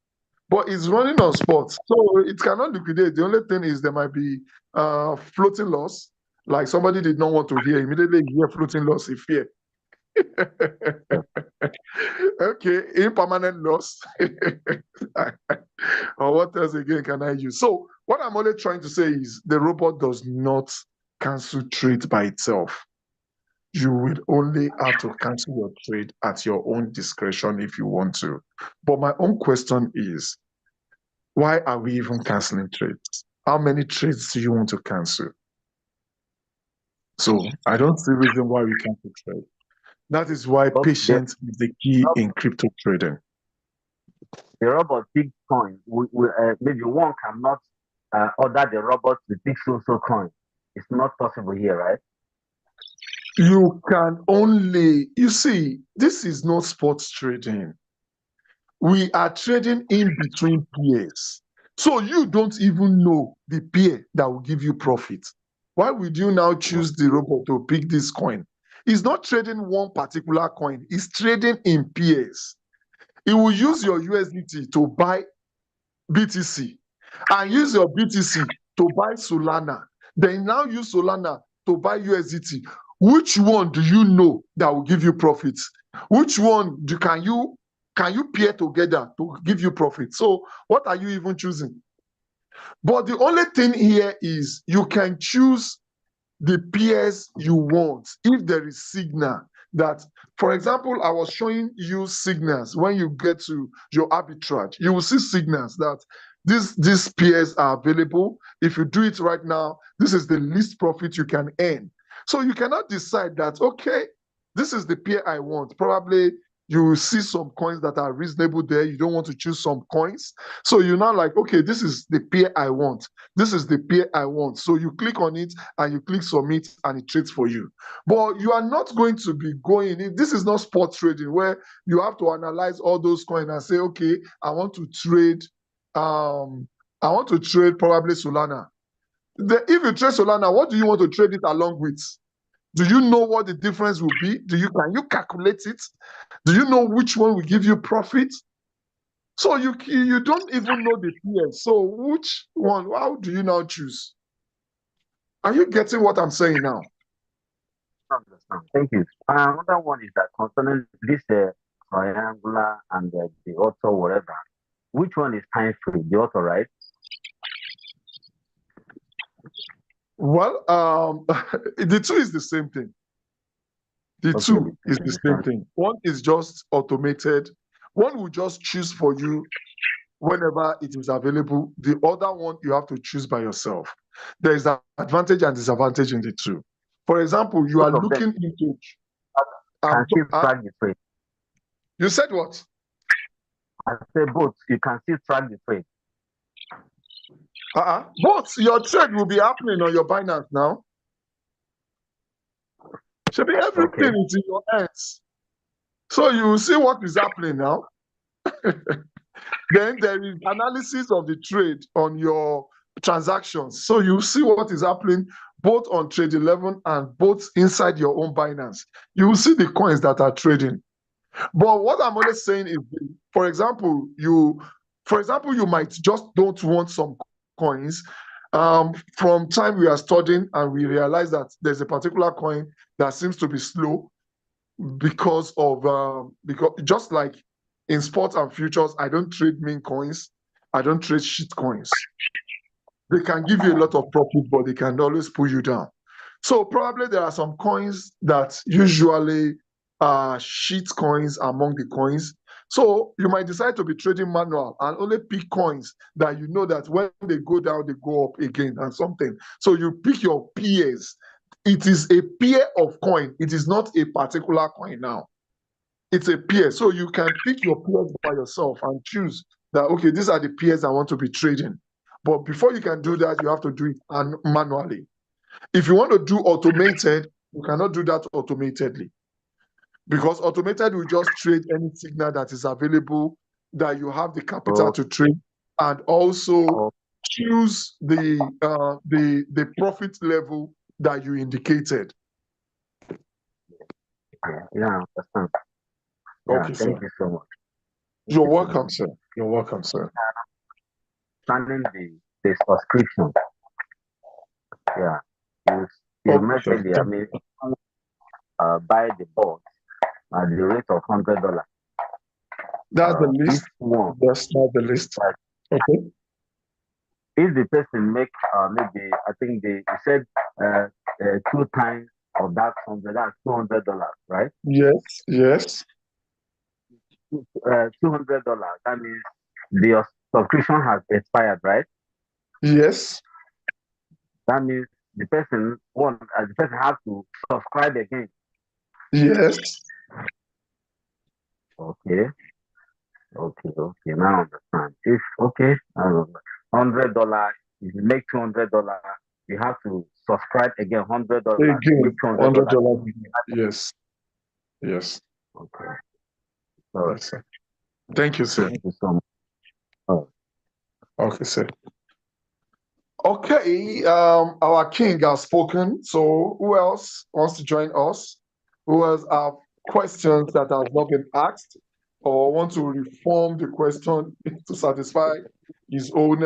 But it's running on spots, so it cannot liquidate. The only thing is there might be floating loss. Like somebody did not want to hear, immediately hear floating loss, he fear. Okay, impermanent loss. Or what else again can I use? So what I'm only trying to say is the robot does not cancel trade by itself. You will only have to cancel your trade at your own discretion if you want to. But my own question is, why are we even canceling trades? How many trades do you want to cancel? So I don't see reason why we cancel trade. That is why patience is the key in crypto trading. The robot pick coin. Maybe one cannot order the robot to pick so coin. It's not possible here, right? You can only, you see, this is not sports trading. We are trading in between peers. So you don't even know the peer that will give you profit. Why would you now choose the robot to pick this coin? It's not trading one particular coin, it's trading in peers. It will use your USDT to buy BTC and use your BTC to buy Solana. Then now use Solana to buy USDT. Which one do you know that will give you profits? Which one can you pair together to give you profit? So what are you even choosing? But the only thing here is you can choose the pairs you want if there is signal that, for example, I was showing you signals when you get to your arbitrage. You will see signals that these pairs are available. If you do it right now, this is the least profit you can earn. So you cannot decide that, okay, this is the pair I want. Probably you will see some coins that are reasonable there. You don't want to choose some coins. So you're now like, okay, this is the pair I want. This is the pair I want. So you click on it and you click submit and it trades for you. But you are not going to be going, this is not spot trading where you have to analyze all those coins and say, okay, I want to trade probably Solana. If you trade Solana, what do you want to trade it along with? Do you know what the difference will be? Can you calculate it? Do you know which one will give you profit? So you don't even know the peers. So which one? How do you now choose? Are you getting what I'm saying now? I understand. Thank you. Another one is that concerning this triangular and the auto whatever. Which one is time free? The auto, right? Well, the two is the same thing. The two is the same thing. One is just automated. One will just choose for you whenever it is available. The other one you have to choose by yourself. There is an advantage and disadvantage in the two. For example, you are looking into. Can still track the trade. You said what? I said both. You can still track the trade. But your trade will be happening on your Binance now. Should be everything is in your hands. So you will see what is happening now. Then there is analysis of the trade on your transactions. So you see what is happening both on Trade11 and both inside your own Binance. You will see the coins that are trading. But what I'm always saying is, for example, you might just don't want some coins. From time we are studying and we realize that there's a particular coin that seems to be slow because just like in sports and futures, I don't trade meme coins, I don't trade shit coins. They can give you a lot of profit, but they can always pull you down. So probably there are some coins that usually are shit coins among the coins. So you might decide to be trading manual and only pick coins that you know that when they go down, they go up again and something. So you pick your peers. It is a pair of coin. It is not a particular coin now. It's a pair. So you can pick your peers by yourself and choose that, okay, these are the peers I want to be trading. But before you can do that, you have to do it manually. If you want to do automated, you cannot do that automatedly. Because automated will just trade any signal that is available that you have the capital to trade, and also choose the profit level that you indicated. Yeah, I understand. Yeah, Okay, thank sir. you so much. You're welcome, sir. You're welcome, sir. Planning the subscription. Yeah, you Okay, mentioned sir. I mean, buy the bot at the rate of $100. That's the If list. one, That's not the list. Okay. if the person make maybe I think he said 2 times of that 100, that's $200, right? Yes, yes, $200. That means the subscription has expired, right? yes, That means the person has to subscribe again. yes. Okay. Now I understand. If $100, if you make $200, you have to subscribe again $100 to make Again, $200. $100. Yes, yes, Okay. So yes, sir. Thank you, sir. thank you so much. Oh, Okay, sir. Okay, our king has spoken. So who else wants to join us? Who else have questions that have not been asked or want to reform the question to satisfy his own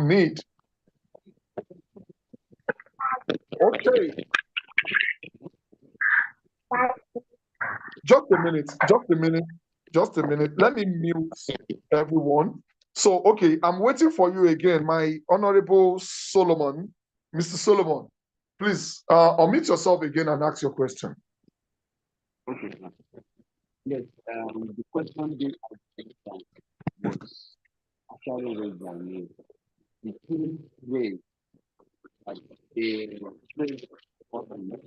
need? Okay, just a minute, just a minute. Let me mute everyone. So, okay, I'm waiting for you again, my honorable Solomon. Mr. Solomon, please unmute yourself again and ask your question. Okay. Yes, the question being asked was actually raised by me. The two ways, like the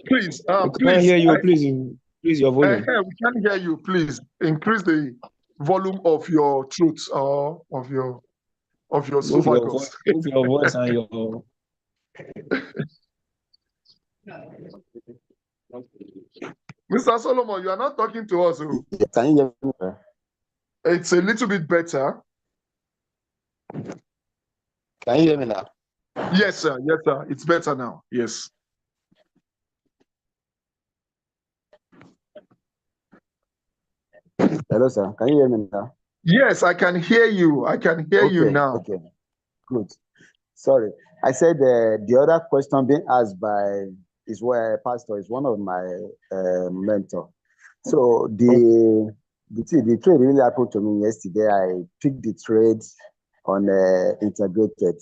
Please, We can't please, hear you. Please increase your volume. we can't hear you. Please increase the volume of your truth or of your esophagus. Move your voice and your. Mr. Solomon, you are not talking to us. Oh. Can you hear me? It's a little bit better. Can you hear me now? Yes, sir. Yes, sir. It's better now. Yes. Hello, sir. Can you hear me now? Yes, I can hear you. I can hear you now. Okay, good. Sorry. I said the other question being asked by Pastor is one of my mentor. So the trade really happened to me yesterday. I picked the trade on integrated,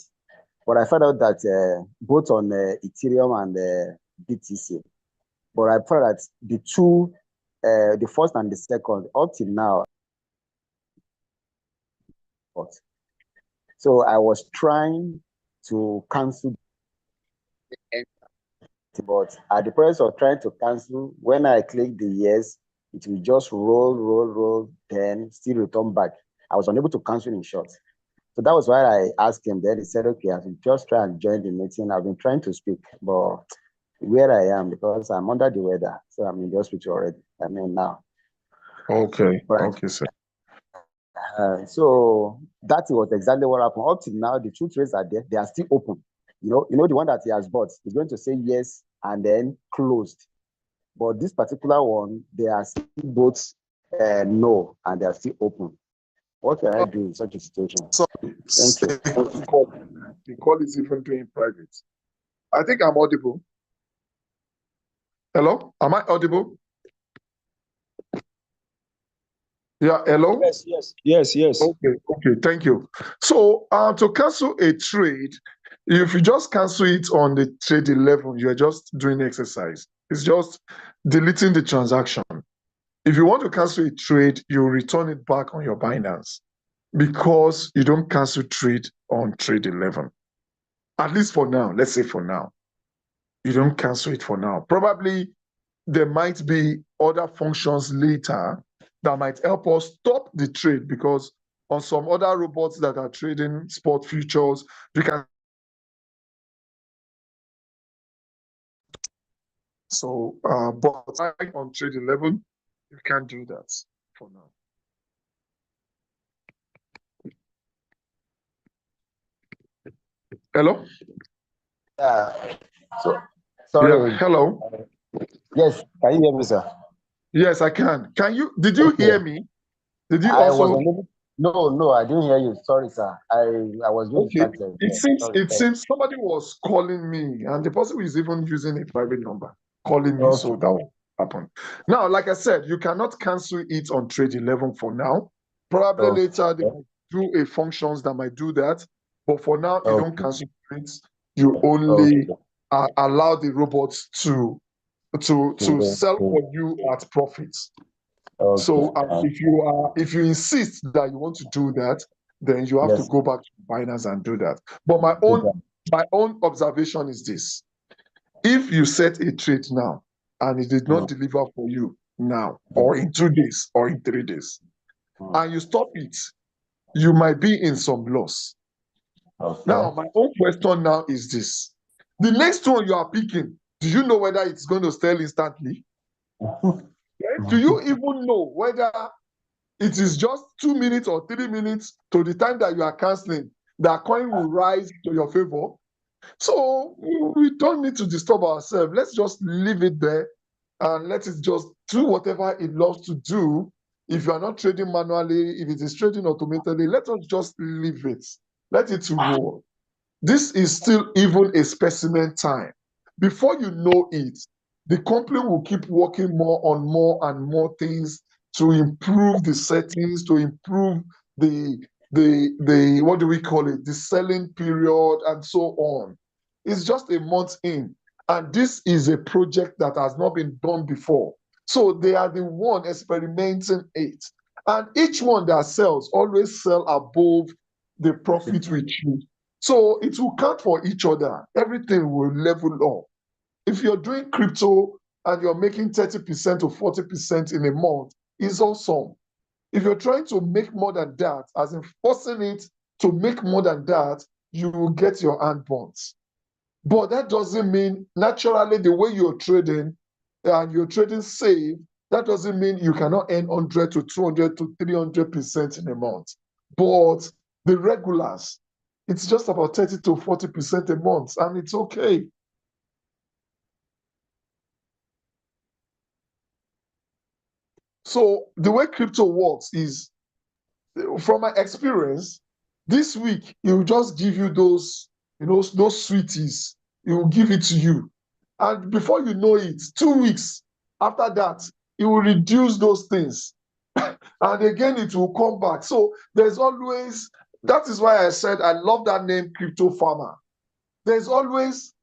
but I found out that both on Ethereum and BTC. But I found that the two, the first and the second, up till now. So I was trying to cancel, but at the process of trying to cancel, when I click the yes, it will just roll, then still return back. I was unable to cancel in short. So that was why I asked him. Then he said, okay, I should just try and join the meeting. I've been trying to speak, but where I am, because I'm under the weather, so I'm in the hospital already. I mean, now. Okay. But, Okay, sir. so that was exactly what happened. Up till now, the two trades are there. They are still open. You know the one that he has bought. He's going to say yes and then closed. But this particular one, they are still both no, and they are still open. What can I do in such a situation? Sorry, Thank you. the call is even doing private. I think I'm audible. Hello, am I audible? Yeah, hello? Yes. Okay, thank you. So to cancel a trade, if you just cancel it on the Trade11, you're just doing exercise. It's just deleting the transaction. If you want to cancel a trade, you return it back on your Binance because you don't cancel trade on Trade11. At least for now, let's say for now. You don't cancel it for now. Probably there might be other functions later that might help us stop the trade, because on some other robots that are trading spot futures, you can. So, but on Trade11, you can't do that for now. Hello? So, sorry. Yeah, hello? Yes, can you hear me, sir? Yes, I can. Did you hear me? Did you I also? was unable. No, I didn't hear you. Sorry, sir. I was being distracted. It seems somebody was calling me, and the person is even using a private number calling me, so Okay. that will happen. Now, like I said, you cannot cancel it on Trade11 for now. Probably later they might do a functions that might do that, but for now you don't cancel trades. You only allow the robots to sell for you at profits. So if you insist that you want to do that, then you have to go back to Binance and do that. But my own observation is this: if you set a trade now and it did not deliver for you now, or in 2 days, or in 3 days, and you stop it, you might be in some loss. Now, my own question now is this: the next one you are picking, do you know whether it's going to sell instantly? Do you even know whether it is just 2 minutes or 3 minutes to the time that you are canceling, that coin will rise to your favor? So we don't need to disturb ourselves. Let's just leave it there and let it just do whatever it loves to do. If you are not trading manually, if it is trading automatically, let us just leave it. Let it roll. This is still even a specimen time. Before you know it, the company will keep working more on more and more things to improve the settings, to improve the what do we call it, the selling period, and so on. It's just a month in, and this is a project that has not been done before. So they are the one experimenting it, and each one that sells always sell above the profit we choose. So it will count for each other. Everything will level up. If you're doing crypto and you're making 30% or 40% in a month, it's awesome. If you're trying to make more than that, as in forcing it to make more than that, you will get your hand burnt. But that doesn't mean naturally the way you're trading and you're trading safe, that doesn't mean you cannot earn 100 to 200 to 300% in a month. But the regulars, it's just about 30 to 40% a month, and it's okay. So the way crypto works is, from my experience, this week it will just give you those, those sweeties. It will give it to you, and before you know it, 2 weeks after that, it will reduce those things, and again it will come back. So there's always. That is why I said I love that name, crypto farmer. There's always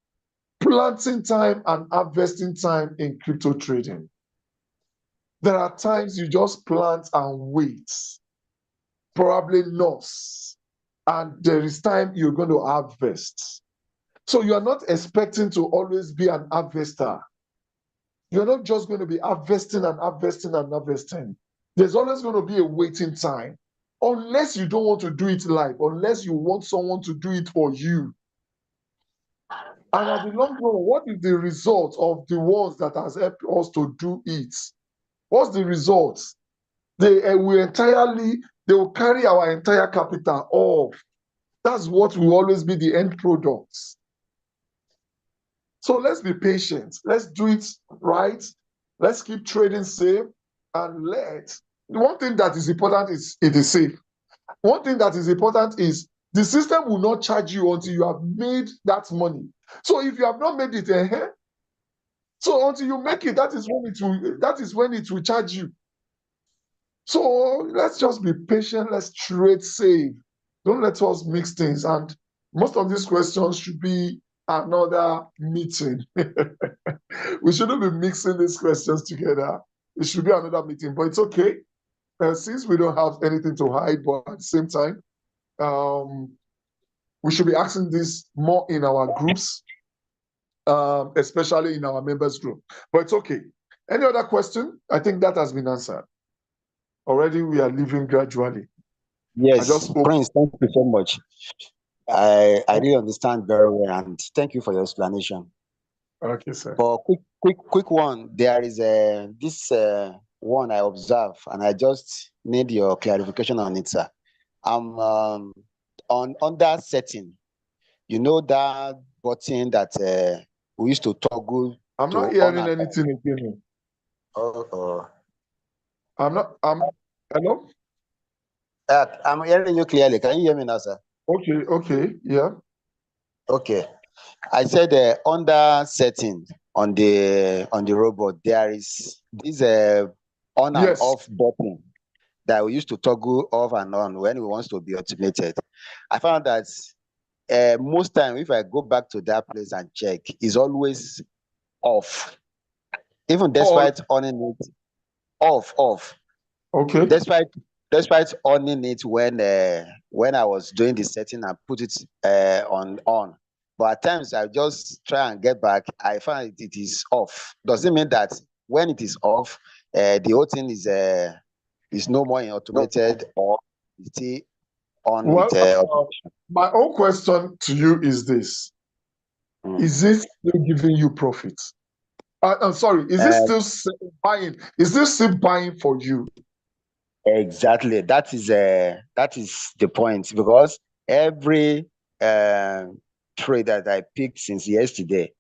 planting time and harvesting time in crypto trading. There are times you just plant and wait, probably loss, and there is time you're going to harvest. So you are not expecting to always be an harvester. You're not just going to be harvesting and harvesting and harvesting. There's always going to be a waiting time unless you don't want to do it live, unless you want someone to do it for you. And at the long run, what is the result of the ones that has helped us to do it? What's the result? They will carry our entire capital off. That's what will always be the end products. So let's be patient. Let's do it right. Let's keep trading safe, and one thing that is important is it is safe. One thing that is important is the system will not charge you until you have made that money. So if you have not made it, so until you make it, that is when it will charge you. So let's just be patient. Let's trade safe. Don't let us mix things. And most of these questions should be another meeting. We shouldn't be mixing these questions together. It should be another meeting, but it's okay. Since we don't have anything to hide, but at the same time, we should be asking this more in our groups, especially in our members group. But it's okay. Any other question? I think that has been answered. Already we are leaving gradually. Yes, Prince, thank you so much. I really understand very well, and thank you for your explanation. Okay, sir. But quick one. There is this one I observe, and I just need your clarification on it, sir. I'm on that setting. You know that button that we used to toggle. I'm not hearing anything again. Hello? I'm hearing you clearly. Can you hear me now, sir? Okay, yeah. Okay. I said under setting on the robot, there is this on and off button that we used to toggle off and on when we want to be automated. I found that most time if I go back to that place and check, it's always off. Even despite owning it, off. Okay. Despite owning it when I was doing the setting and put it on. But at times I just try and get back, I find it is off. Does it mean that when it is off, the whole thing is no more automated, or still on with my own question to you is this. Is it still giving you profit? I'm sorry, is it still buying? Is this still buying for you? Exactly. That is the point, because every trade that I picked since yesterday,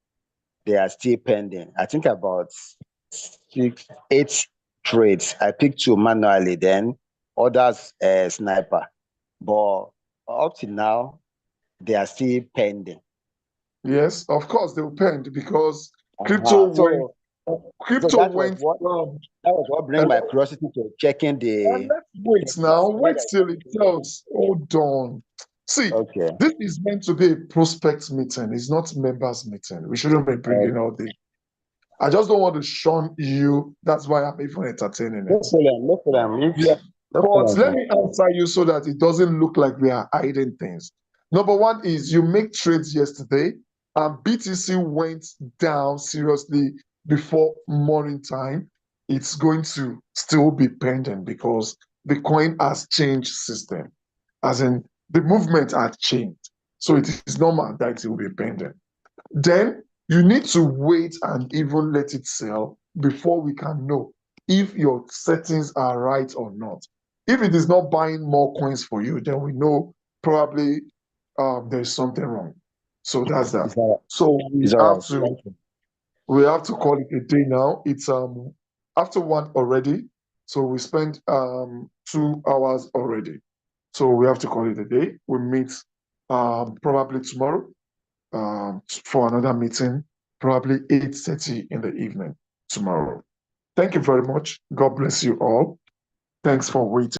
they are still pending. I think about 8 trades. I picked 2 manually, then others sniper. But up to now, they are still pending. Yes, of course they will pend because crypto went. That was what bring my curiosity to checking the. Let's wait now. Wait till it tells. Hold on. See, this is meant to be a prospect meeting. It's not members meeting. We shouldn't be bringing all this. I just don't want to shun you. That's why I'm even entertaining it. No problem. Yeah. But let me answer you so that it doesn't look like we are hiding things. Number one is you make trades yesterday, and BTC went down seriously before morning time. It's going to still be pending because the coin has changed system. As in, the movement has changed. So it is normal that it will be pending. Then you need to wait and even let it sell before we can know if your settings are right or not. If it is not buying more coins for you, then we know probably there's something wrong. So that's that. So we have to call it a day now. It's after 1 already. So we spent 2 hours already. So we have to call it a day. We meet probably tomorrow for another meeting, probably 8:30 in the evening tomorrow. Thank you very much. God bless you all. Thanks for waiting.